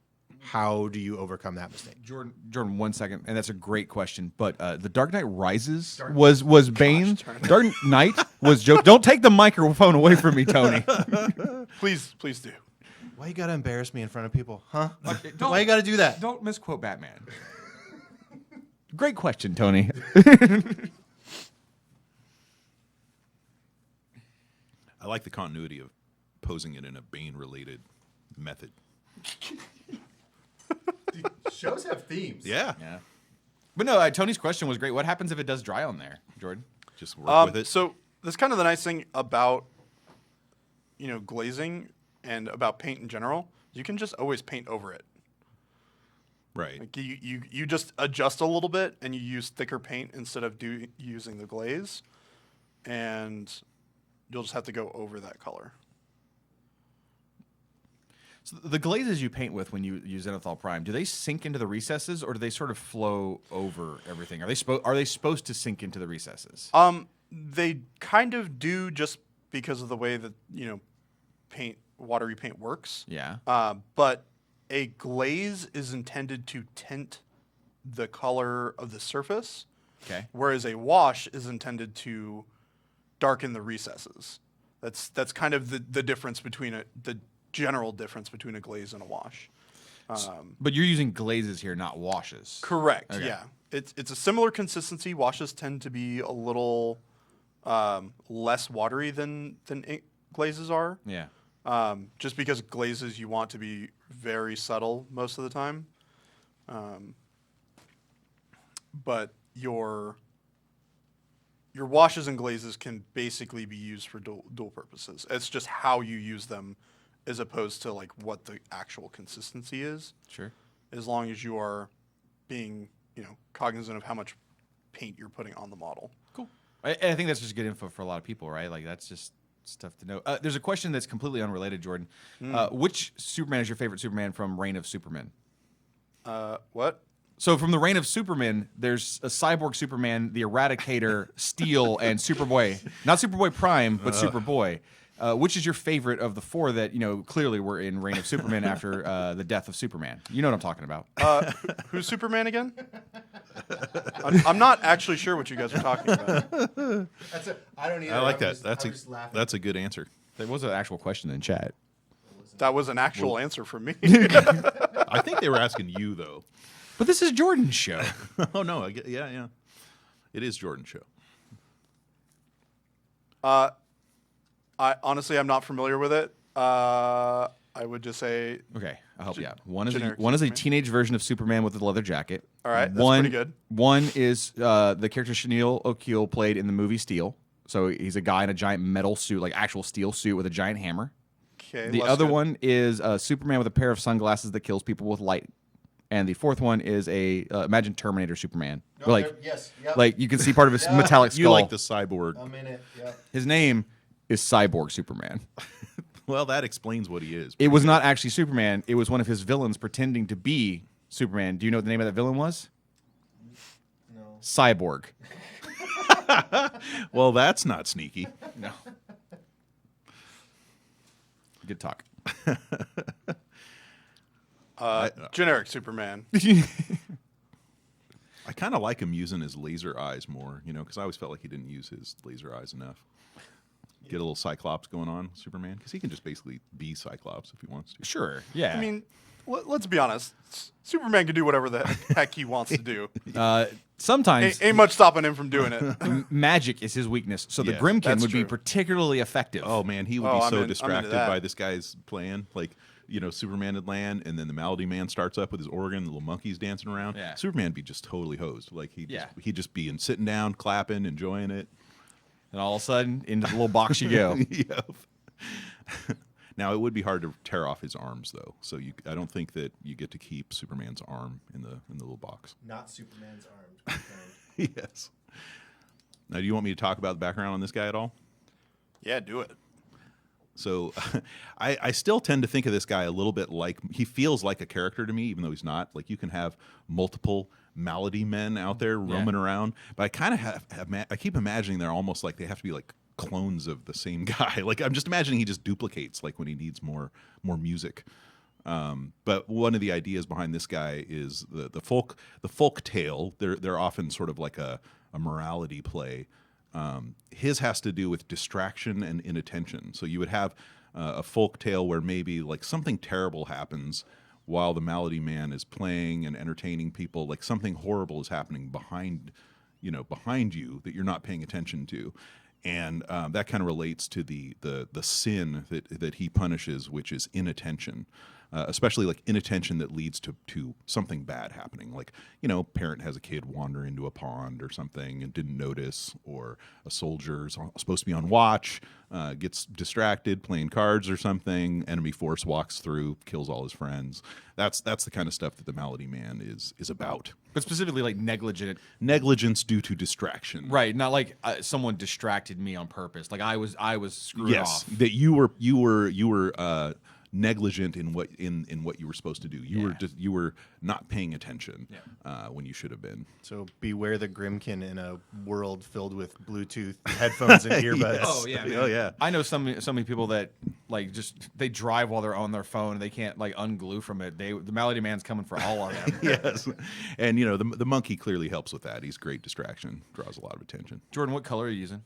How do you overcome that mistake? Jordan, 1 second, and that's a great question. But The Dark Knight Rises was Bane. Dark Knight was joke. Don't take the microphone away from me, Tony. Please do. Why you gotta embarrass me in front of people, huh? don't- Why you gotta do that? Don't misquote Batman. Great question, Tony. I like the continuity of posing it in a Bane-related method. Shows have themes. Yeah. Yeah. But no, Tony's question was great. What happens if it does dry on there, Jordan? Just work with it. So that's kind of the nice thing about glazing and about paint in general. You can just always paint over it. Right. Like you just adjust a little bit and you use thicker paint instead of using the glaze, and you'll just have to go over that color. So the glazes you paint with when you use Zenithal Prime, do they sink into the recesses or do they sort of flow over everything? Are they supposed to sink into the recesses? They kind of do, just because of the way that watery paint works. Yeah. But a glaze is intended to tint the color of the surface, Okay. whereas a wash is intended to darken the recesses. That's kind of the difference between the general difference between a glaze and a wash. But you're using glazes here, not washes. Correct. Okay. Yeah, it's a similar consistency. Washes tend to be a little less watery than glazes are. Yeah. Just because glazes you want to be very subtle most of the time. But your washes and glazes can basically be used for dual purposes. It's just how you use them as opposed to like what the actual consistency is. Sure. As long as you are being, cognizant of how much paint you're putting on the model. Cool. I think that's just good info for a lot of people, right? Like that's just It's tough to know. There's a question that's completely unrelated, Jordan. Which Superman is your favorite Superman from Reign of Superman? What? So from the Reign of Superman, there's a cyborg Superman, the Eradicator, Steel, and Superboy. Not Superboy Prime, but Superboy. Which is your favorite of the four that clearly were in Reign of Superman after the death of Superman? You know what I'm talking about. Who's Superman again? I'm not actually sure what you guys are talking about. I don't either. I like I'm that. just laughing. That's a good answer. There was an actual question in chat. That was an actual answer from me. I think they were asking you though. But this is Jordan's show. Oh no, yeah. It is Jordan's show. I honestly, I'm not familiar with it. I would just say, Okay, I'll help you out. One is generic a Superman. teenage version of Superman with a leather jacket. All right, that's one, pretty good. One is the character Chenille O'Keefe played in the movie Steel. So he's a guy in a giant metal suit, like actual steel suit with a giant hammer. okay. The less other good. one is Superman with a pair of sunglasses that kills people with light. And the fourth one is imagine Terminator Superman. No, Like, yes, yep. like you can see part of his metallic skull. You like the cyborg. I'm in it. Yep. His name is Cyborg Superman. Well, that explains what he is. It was not actually Superman. It was one of his villains pretending to be Superman. Do you know what the name of that villain was? No. Cyborg. Well, that's not sneaky. No. Good talk. Generic Superman. I kind of like him using his laser eyes more, because I always felt like he didn't use his laser eyes enough. Get a little Cyclops going on, Superman, because he can just basically be Cyclops if he wants to. Sure. Yeah. I mean, let's be honest. Superman can do whatever the heck he wants to do. sometimes Ain't much stopping him from doing it. magic is his weakness. So the Yeah, Grimkin that's would be true. particularly effective. Oh man, he would Oh, be I'm so into distracted that. by this guy's plan. Like, Superman would land, and then the Malady Man starts up with his organ, the little monkeys dancing around. Yeah. Superman would be just totally hosed. Like Yeah. he'd just be sitting down, clapping, enjoying it. And all of a sudden, into the little box you go. Yep. Now it would be hard to tear off his arms though, so I don't think that you get to keep Superman's arm in the little box. Not Superman's arms. confirmed. Yes. Now, do you want me to talk about the background on this guy at all? Yeah, do it. So I still tend to think of this guy a little bit like, he feels like a character to me, even though he's not. Like, you can have multiple Malady Men out there roaming around, but I kind of I keep imagining they're almost like they have to be like clones of the same guy. Like, I'm just imagining he just duplicates, like when he needs more music. But one of the ideas behind this guy is the folk tale. They're often sort of like a morality play. His has to do with distraction and inattention. So you would have a folk tale where maybe like something terrible happens while the Malady Man is playing and entertaining people. Like something horrible is happening behind you that you're not paying attention to. And that kind of relates to the sin that he punishes, which is inattention. Especially like inattention that leads to something bad happening. Like, parent has a kid wander into a pond or something and didn't notice, or a soldier's supposed to be on watch, gets distracted playing cards or something, enemy force walks through, kills all his friends. That's the kind of stuff that the Malady Man is about. But specifically, like Negligence due to distraction. right? Not like someone distracted me on purpose. Like I was screwed Yes, off. that you were negligent in what you were supposed to do. You were not paying attention when you should have been. So beware the Grimkin in a world filled with Bluetooth headphones and earbuds. Yes. Oh yeah, man. Oh yeah. I know so many people that like they drive while they're on their phone and they can't like unglue from it. The Malady Man's coming for all of them. Yes, and the monkey clearly helps with that. He's a great distraction, draws a lot of attention. Jordan, what color are you using?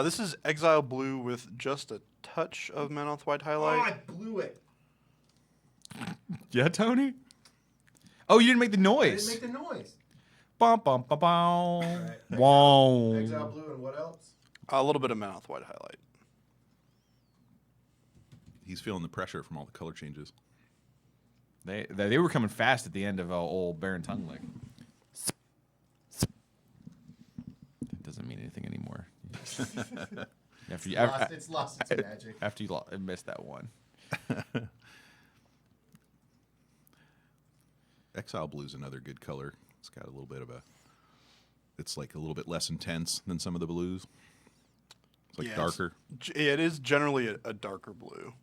This is Exile Blue with just a touch of Manoth White Oh, highlight. I blew it. Yeah, Tony. Oh, you didn't make the I noise. didn't make the noise. Bum bum bum bum. right. Wow. Exile blue and what else? A little bit of Manoth White highlight. He's feeling the pressure from all the color changes. They were coming fast at the end of old Baron Tonguelick. That doesn't mean anything anymore. It's lost its magic. After you missed that one. Exile blue is another good color. It's got a little bit of it's like a little bit less intense than some of the blues. It's like Yeah, darker. It is generally a darker blue.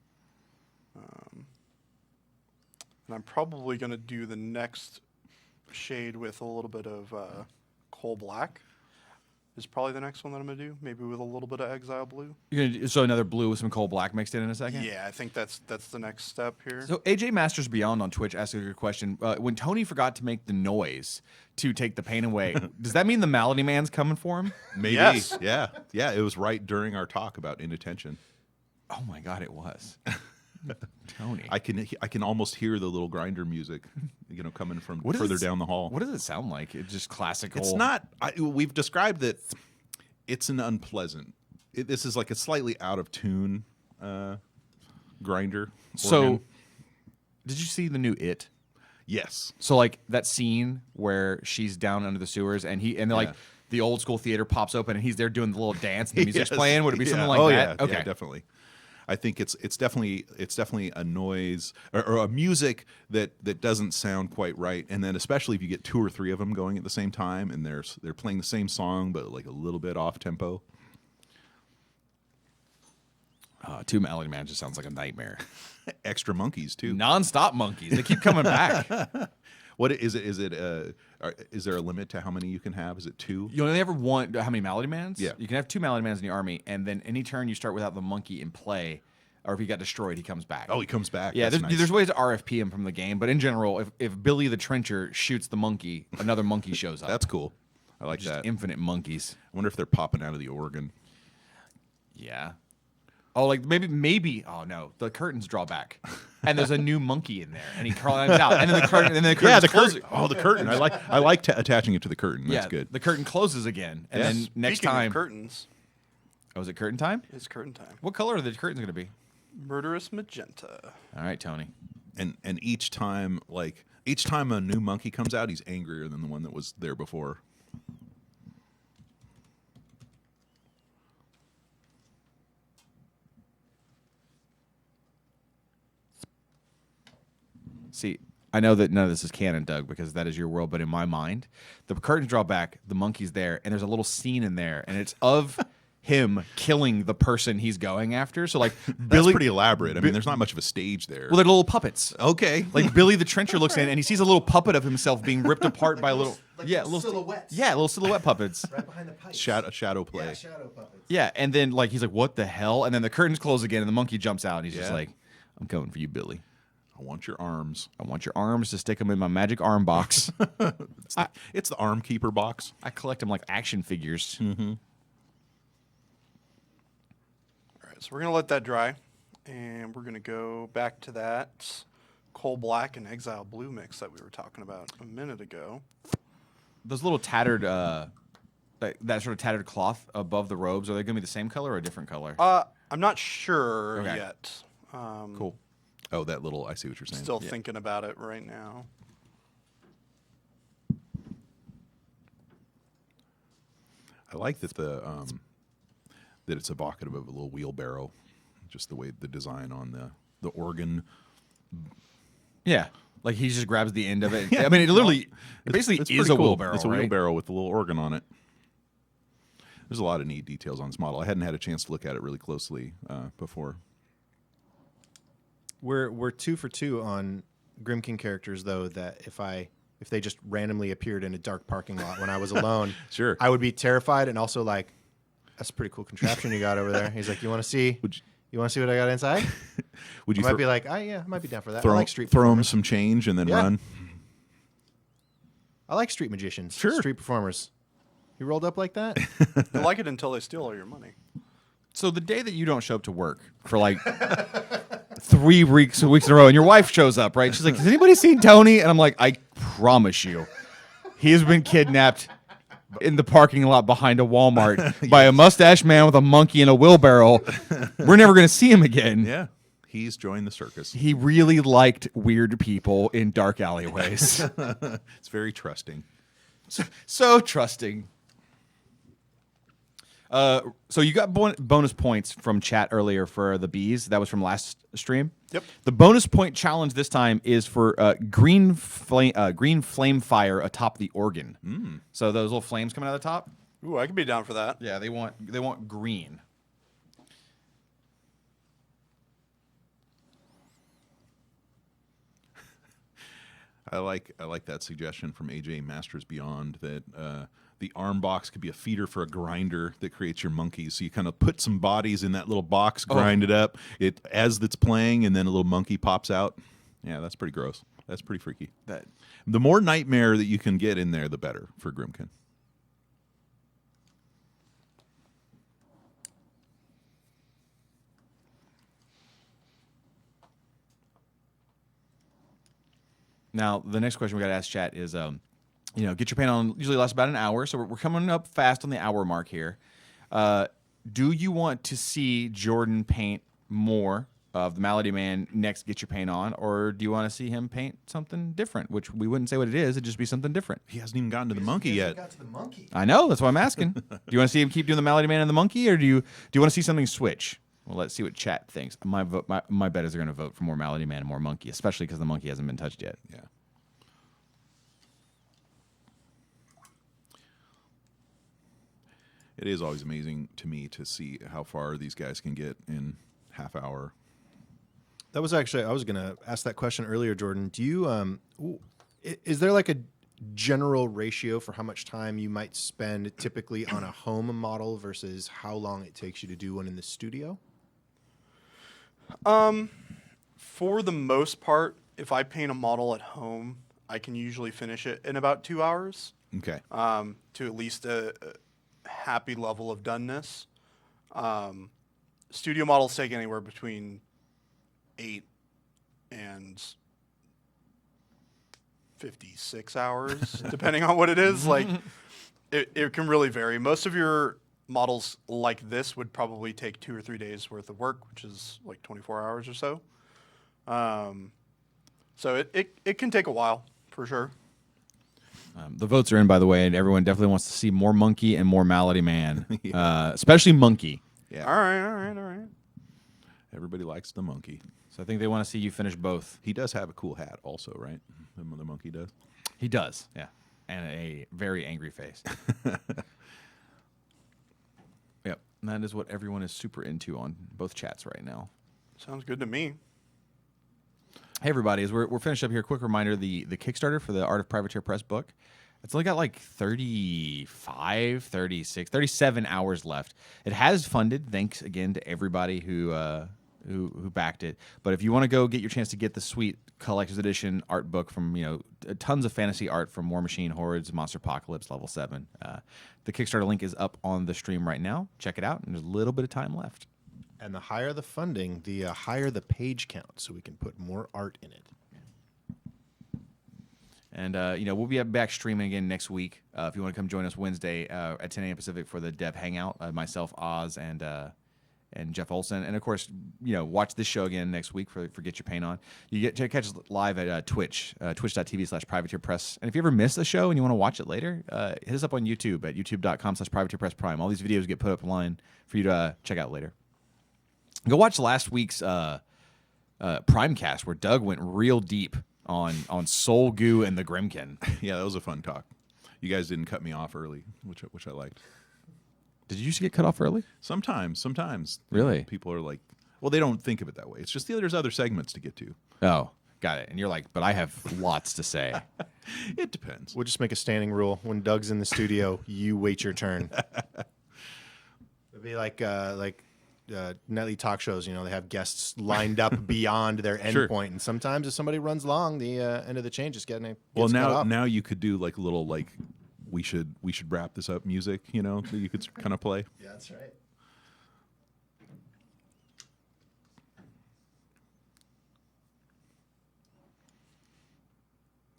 And I'm probably going to do the next shade with a little bit of coal black. Is probably the next one that I'm going to do. Maybe with a little bit of exile blue. You're gonna so another blue with some coal black mixed in a second. Yeah, I think that's the next step here. So AJ Masters Beyond on Twitch asked a good question. When Tony forgot to make the noise to take the pain away, does that mean the Malady Man's coming for him? Maybe. Yes. Yeah. Yeah. It was right during our talk about inattention. Oh my God, it was. Tony. I can almost hear the little grinder music, coming from What does further it- down the hall. What does it sound like? It's just classical. It's not. We've described that it's an unpleasant. This is like a slightly out of tune grinder. So, organ. did you see the new It? Yes. So like that scene where she's down under the sewers and like Yeah. the old school theater pops open and he's there doing the little dance and the music's Yes. playing. Would it be something like oh, that? Yeah. Okay. Yeah, definitely. I think it's definitely a noise or a music that doesn't sound quite right, and then especially if you get 2 or 3 of them going at the same time and they're playing the same song but like a little bit off tempo. 2 Malady Man just sounds like a nightmare. Extra monkeys too. Non-stop monkeys. They keep coming back. What is it? Is there a limit to how many you can have? Is it 2? You only ever want how many Malady Mans? Yeah. You can have 2 Malady Mans in the army, and then any turn you start without the monkey in play, or if he got destroyed, he comes back. Oh, he comes back. Yeah, That's nice. there's ways to RFP him from the game, but in general, if Billy the Trencher shoots the monkey, another monkey shows up. That's cool. I like just that. infinite monkeys. I wonder if they're popping out of the organ. Yeah. Oh, like maybe. Oh no, the curtains draw back, and there's a new monkey in there, and he climbs out, and then the curtain, Yeah, the closes. curtain. Oh, the curtain. I like attaching it to the curtain. That's Yeah, good. the curtain closes again, and Yes. then next Speaking time. of curtains, Oh, is it curtain time? it's curtain time. What color are the curtains going to be? Murderous magenta. All right, Tony. And each time a new monkey comes out, he's angrier than the one that was there before. See, I know that none of this is canon, Doug, because that is your world. But in my mind, the curtains draw back, the monkey's there, and there's a little scene in there, and it's of him killing the person he's going after. So like That's Billy, pretty elaborate. I mean, there's not much of a stage there. well, they're little puppets. Okay. Like Billy the Trencher looks in and he sees a little puppet of himself being ripped apart by a little, little silhouettes. Yeah, little silhouette puppets. Right behind the pipes. shadow play. Yeah, shadow puppets. Yeah, and then like he's like, "What the hell?" And then the curtains close again, and the monkey jumps out, and he's just Yeah. like, "I'm coming for you, Billy. I want your arms. I want your arms to stick them in my magic arm box." It's the arm keeper box. I collect them like action figures. All right, so we're gonna let that dry, and we're gonna go back to that coal black and exile blue mix that we were talking about a minute ago. Those little tattered, that sort of tattered cloth above the robes, are they going to be the same color or a different color? I'm not sure Okay. yet. Cool. Oh, that little. I see what you're saying. Still thinking about it right now. I like that that it's evocative of a little wheelbarrow, just the way the design on the organ. Yeah, like he just grabs the end of it. I mean, it basically It's is pretty a cool. wheelbarrow. It's a right? wheelbarrow with a little organ on it. There's a lot of neat details on this model. I hadn't had a chance to look at it really closely before. We're 2 for 2 on Grim King characters, though, that if they just randomly appeared in a dark parking lot when I was alone, Sure. I would be terrified and also like, that's a pretty cool contraption you got over there. He's like, you want to see? You want to see what I got inside? Would you I might be like, yeah, I might be down for that. I throw like street throw him performers. some change and then Yeah. run? I like street magicians. Sure. Street performers. You rolled up like that? You like it until they steal all your money. So the day that you don't show up to work for like 3 weeks in a row, and your wife shows up, right? She's like, "Has anybody seen Tony?" And I'm like, "I promise you, he has been kidnapped in the parking lot behind a Walmart by a mustache man with a monkey and a wheelbarrow. We're never going to see him again." Yeah, he's joined the circus. He really liked weird people in dark alleyways. It's very trusting. So trusting. So you got bonus points from chat earlier for the bees. That was from last stream. Yep. The bonus point challenge this time is for green flame fire atop the organ. So those little flames coming out of the top. Ooh, I could be down for that. Yeah, they want green. I like that suggestion from AJ Masters Beyond that the arm box could be a feeder for a grinder that creates your monkeys. So you kind of put some bodies in that little box, grind it up, it as it's playing, and then a little monkey pops out. Yeah, that's pretty gross. That's pretty freaky. The more nightmare that you can get in there, the better for Grimkin. Now, the next question we got to ask chat is, get your paint on. Usually lasts about an hour, so we're coming up fast on the hour mark here. Do you want to see Jordan paint more of the Malady Man next Get Your Paint On, or do you want to see him paint something different? Which we wouldn't say what it is; it'd just be something different. He hasn't even gotten to the monkey yet. Got to the monkey. I know. That's why I'm asking. Do you want to see him keep doing the Malady Man and the monkey, or do you want to see something switch? Well, let's see what chat thinks. My bet is they're going to vote for more Malady Man and more monkey, especially because the monkey hasn't been touched yet. Yeah. It is always amazing to me to see how far these guys can get in half hour. That was actually, I was going to ask that question earlier, Jordan. Do you, is there like a general ratio for how much time you might spend typically on a home model versus how long it takes you to do one in the studio? For the most part, if I paint a model at home, I can usually finish it in about 2 hours. Okay. To at least a happy level of doneness. Studio models take anywhere between 8 and 56 hours, depending on what it is. Like, it can really vary. Most of your models like this would probably take 2 or 3 days worth of work, which is like 24 hours or so. So it can take a while, for sure. The votes are in, by the way, and everyone definitely wants to see more monkey and more Malady Man, especially monkey. Yeah. All right. Everybody likes the monkey. So I think they want to see you finish both. He does have a cool hat also, right? The monkey does. He does, yeah, and a very angry face. Yep, and that is what everyone is super into on both chats right now. Sounds good to me. Hey, everybody, as we're finished up here, quick reminder, the Kickstarter for the Art of Privateer Press book, it's only got like 35, 36, 37 hours left. It has funded, thanks again to everybody who backed it. But if you want to go get your chance to get the sweet collector's edition art book from, tons of fantasy art from War Machine, Hordes, Monster Apocalypse, Level 7, the Kickstarter link is up on the stream right now. Check it out, and there's a little bit of time left. And the higher the funding, the higher the page count, so we can put more art in it. And, we'll be back streaming again next week. If you want to come join us Wednesday at 10 a.m. Pacific for the Dev Hangout, myself, Oz, and Jeff Olson. And, of course, watch this show again next week for Get Your Paint On. You get to catch us live at Twitch, twitch.tv/privateerpress. And if you ever miss a show and you want to watch it later, hit us up on YouTube at youtube.com/privateerpressprime. All these videos get put up online for you to check out later. Go watch last week's Primecast where Doug went real deep on Soul Goo and the Grimkin. Yeah, that was a fun talk. You guys didn't cut me off early, which I liked. Did you used to get cut off early? Sometimes. Really? People are like, well, they don't think of it that way. It's just there's other segments to get to. Oh, got it. And you're like, but I have lots to say. It depends. We'll just make a standing rule. When Doug's in the studio, you wait your turn. It'd be like nightly talk shows, they have guests lined up beyond their endpoint, and sometimes if somebody runs long, the end of the chain just gets now you could do like a little we should wrap this up music, that you could kind of play. Yeah, that's right.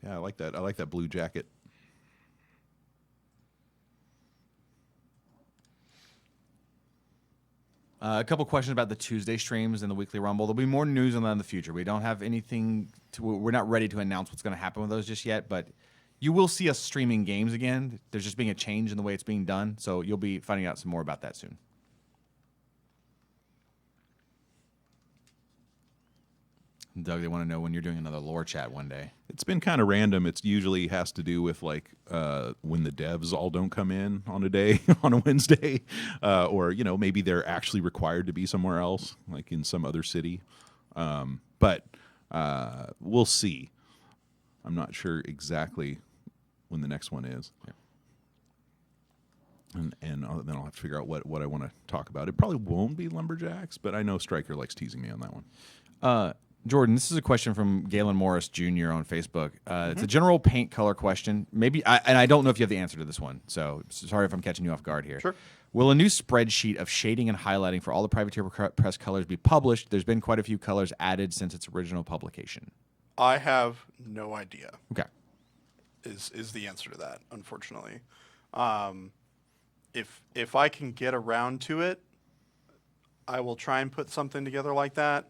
Yeah, I like that. I like that blue jacket. A couple questions about the Tuesday streams and the weekly rumble. There'll be more news on that in the future. We don't have anything we're not ready to announce what's going to happen with those just yet, but you will see us streaming games again. There's just being a change in the way it's being done, so you'll be finding out some more about that soon. Doug, they want to know when you're doing another lore chat one day. It's been kind of random. It usually has to do with when the devs all don't come in on a day, on a Wednesday, or maybe they're actually required to be somewhere else, like in some other city. But we'll see. I'm not sure exactly when the next one is. Yeah. And then I'll have to figure out what I want to talk about. It probably won't be lumberjacks, but I know Stryker likes teasing me on that one. Jordan, this is a question from Galen Morris Jr. on Facebook. It's a general paint color question. Maybe, and I don't know if you have the answer to this one, so sorry if I'm catching you off guard here. Sure. Will a new spreadsheet of shading and highlighting for all the Privateer Press colors be published? There's been quite a few colors added since its original publication. I have no idea. Okay. Is the answer to that, unfortunately. If I can get around to it, I will try and put something together like that.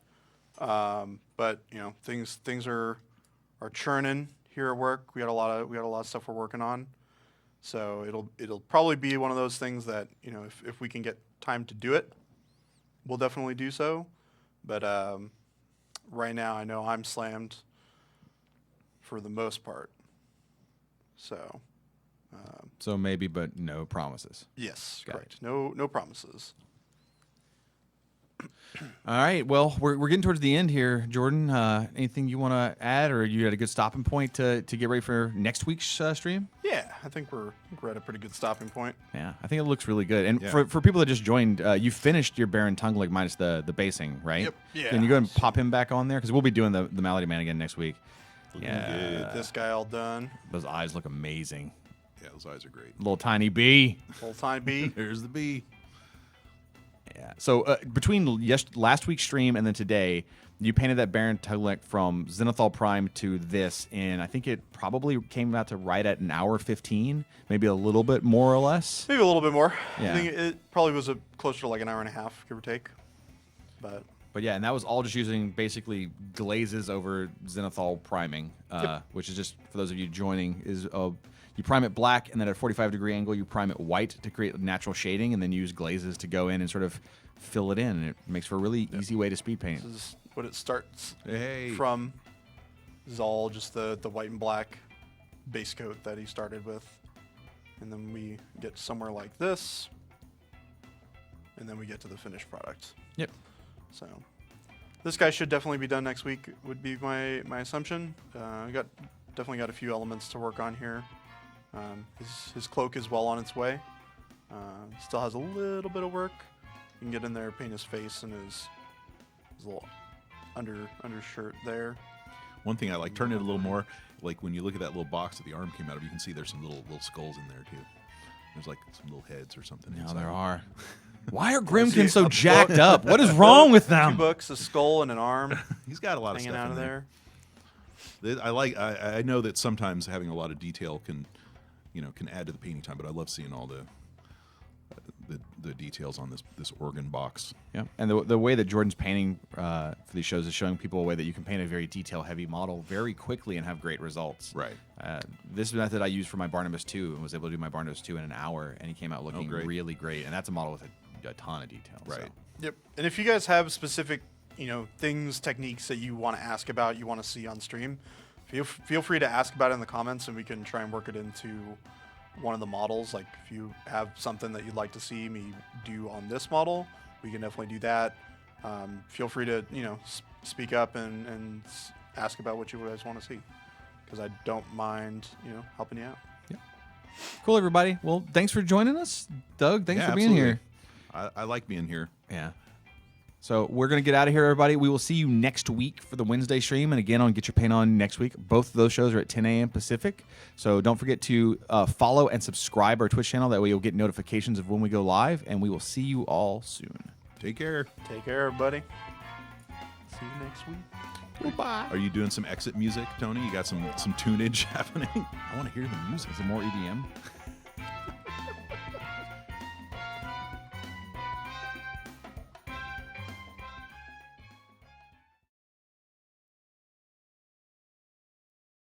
But things are churning here at work. We got a lot of stuff we're working on. So it'll probably be one of those things that, if we can get time to do it, we'll definitely do so. But right now I know I'm slammed for the most part. So So maybe, but no promises. yes, Got correct. No promises. All right. Well, we're getting towards the end here, Jordan. Anything you want to add, or you had a good stopping point to get ready for next week's stream? Yeah, I think we're at a pretty good stopping point. Yeah, I think it looks really good. And Yeah. for people that just joined, you finished your Baron Tonguelick minus the basing, right? Yep. Yeah. Can you go ahead and pop him back on there? Because we'll be doing the Malady Man again next week. Yeah. Get this guy all done. Those eyes look amazing. Yeah, those eyes are great. Little tiny bee. Full time B. There's the bee. Yeah. So between last week's stream and then today, you painted that Baron Tonguelick from Zenithal Prime to this, and I think it probably came out to right at an hour 15, maybe a little bit more or less. Maybe a little bit more. Yeah. I think it probably was closer to like an hour and a half, give or take. But Yeah, and that was all just using basically glazes over Zenithal priming, which is just, for those of you joining, is you prime it black, and then at a 45-degree angle, you prime it white to create natural shading, and then use glazes to go in and sort of fill it in, and it makes for a really easy way to speed paint. this is what it starts Hey. from. This is all just the white and black base coat that he started with. And then we get somewhere like this. And then we get to the finished product. Yep. So this guy should definitely be done next week, would be my assumption. Definitely got a few elements to work on here. His cloak is well on its way. Still has a little bit of work. You can get in there, paint his face and his little undershirt there. One thing I like, turn it a little more. Like when you look at that little box that the arm came out of, you can see there's some little skulls in there too. There's like some little heads or something. Now inside. there are. Why are Grimkins so jacked up? What is wrong with 2 them? books, a skull, and an arm He's got a lot of hanging stuff out in of there. there. I know that sometimes having a lot of detail can add to the painting time, but I love seeing all the details on this organ box. Yeah, and the way that Jordan's painting for these shows is showing people a way that you can paint a very detail-heavy model very quickly and have great results. Right. This method I used for my Barnabas 2 and was able to do my Barnabas 2 in an hour, and he came out looking great. really great. And that's a model with a ton of detail. Right. So. Yep. And if you guys have specific, things, techniques that you want to ask about, you want to see on stream, feel free to ask about it in the comments, and we can try and work it into one of the models. Like if you have something that you'd like to see me do on this model, we can definitely do that. Feel free to speak up and ask about what you guys want to see, because I don't mind helping you out. Cool, everybody. Well, thanks for joining us, Doug. Thanks for being absolutely. here. I like being here. Yeah. So we're going to get out of here, everybody. We will see you next week for the Wednesday stream, and again on Get Your Paint On next week. Both of those shows are at 10 a.m. Pacific. So don't forget to follow and subscribe our Twitch channel. That way you'll get notifications of when we go live, and we will see you all soon. Take care. Take care, everybody. See you next week. Goodbye. Are you doing some exit music, Tony? You got some tunage happening? I want to hear the music. Is it more EDM?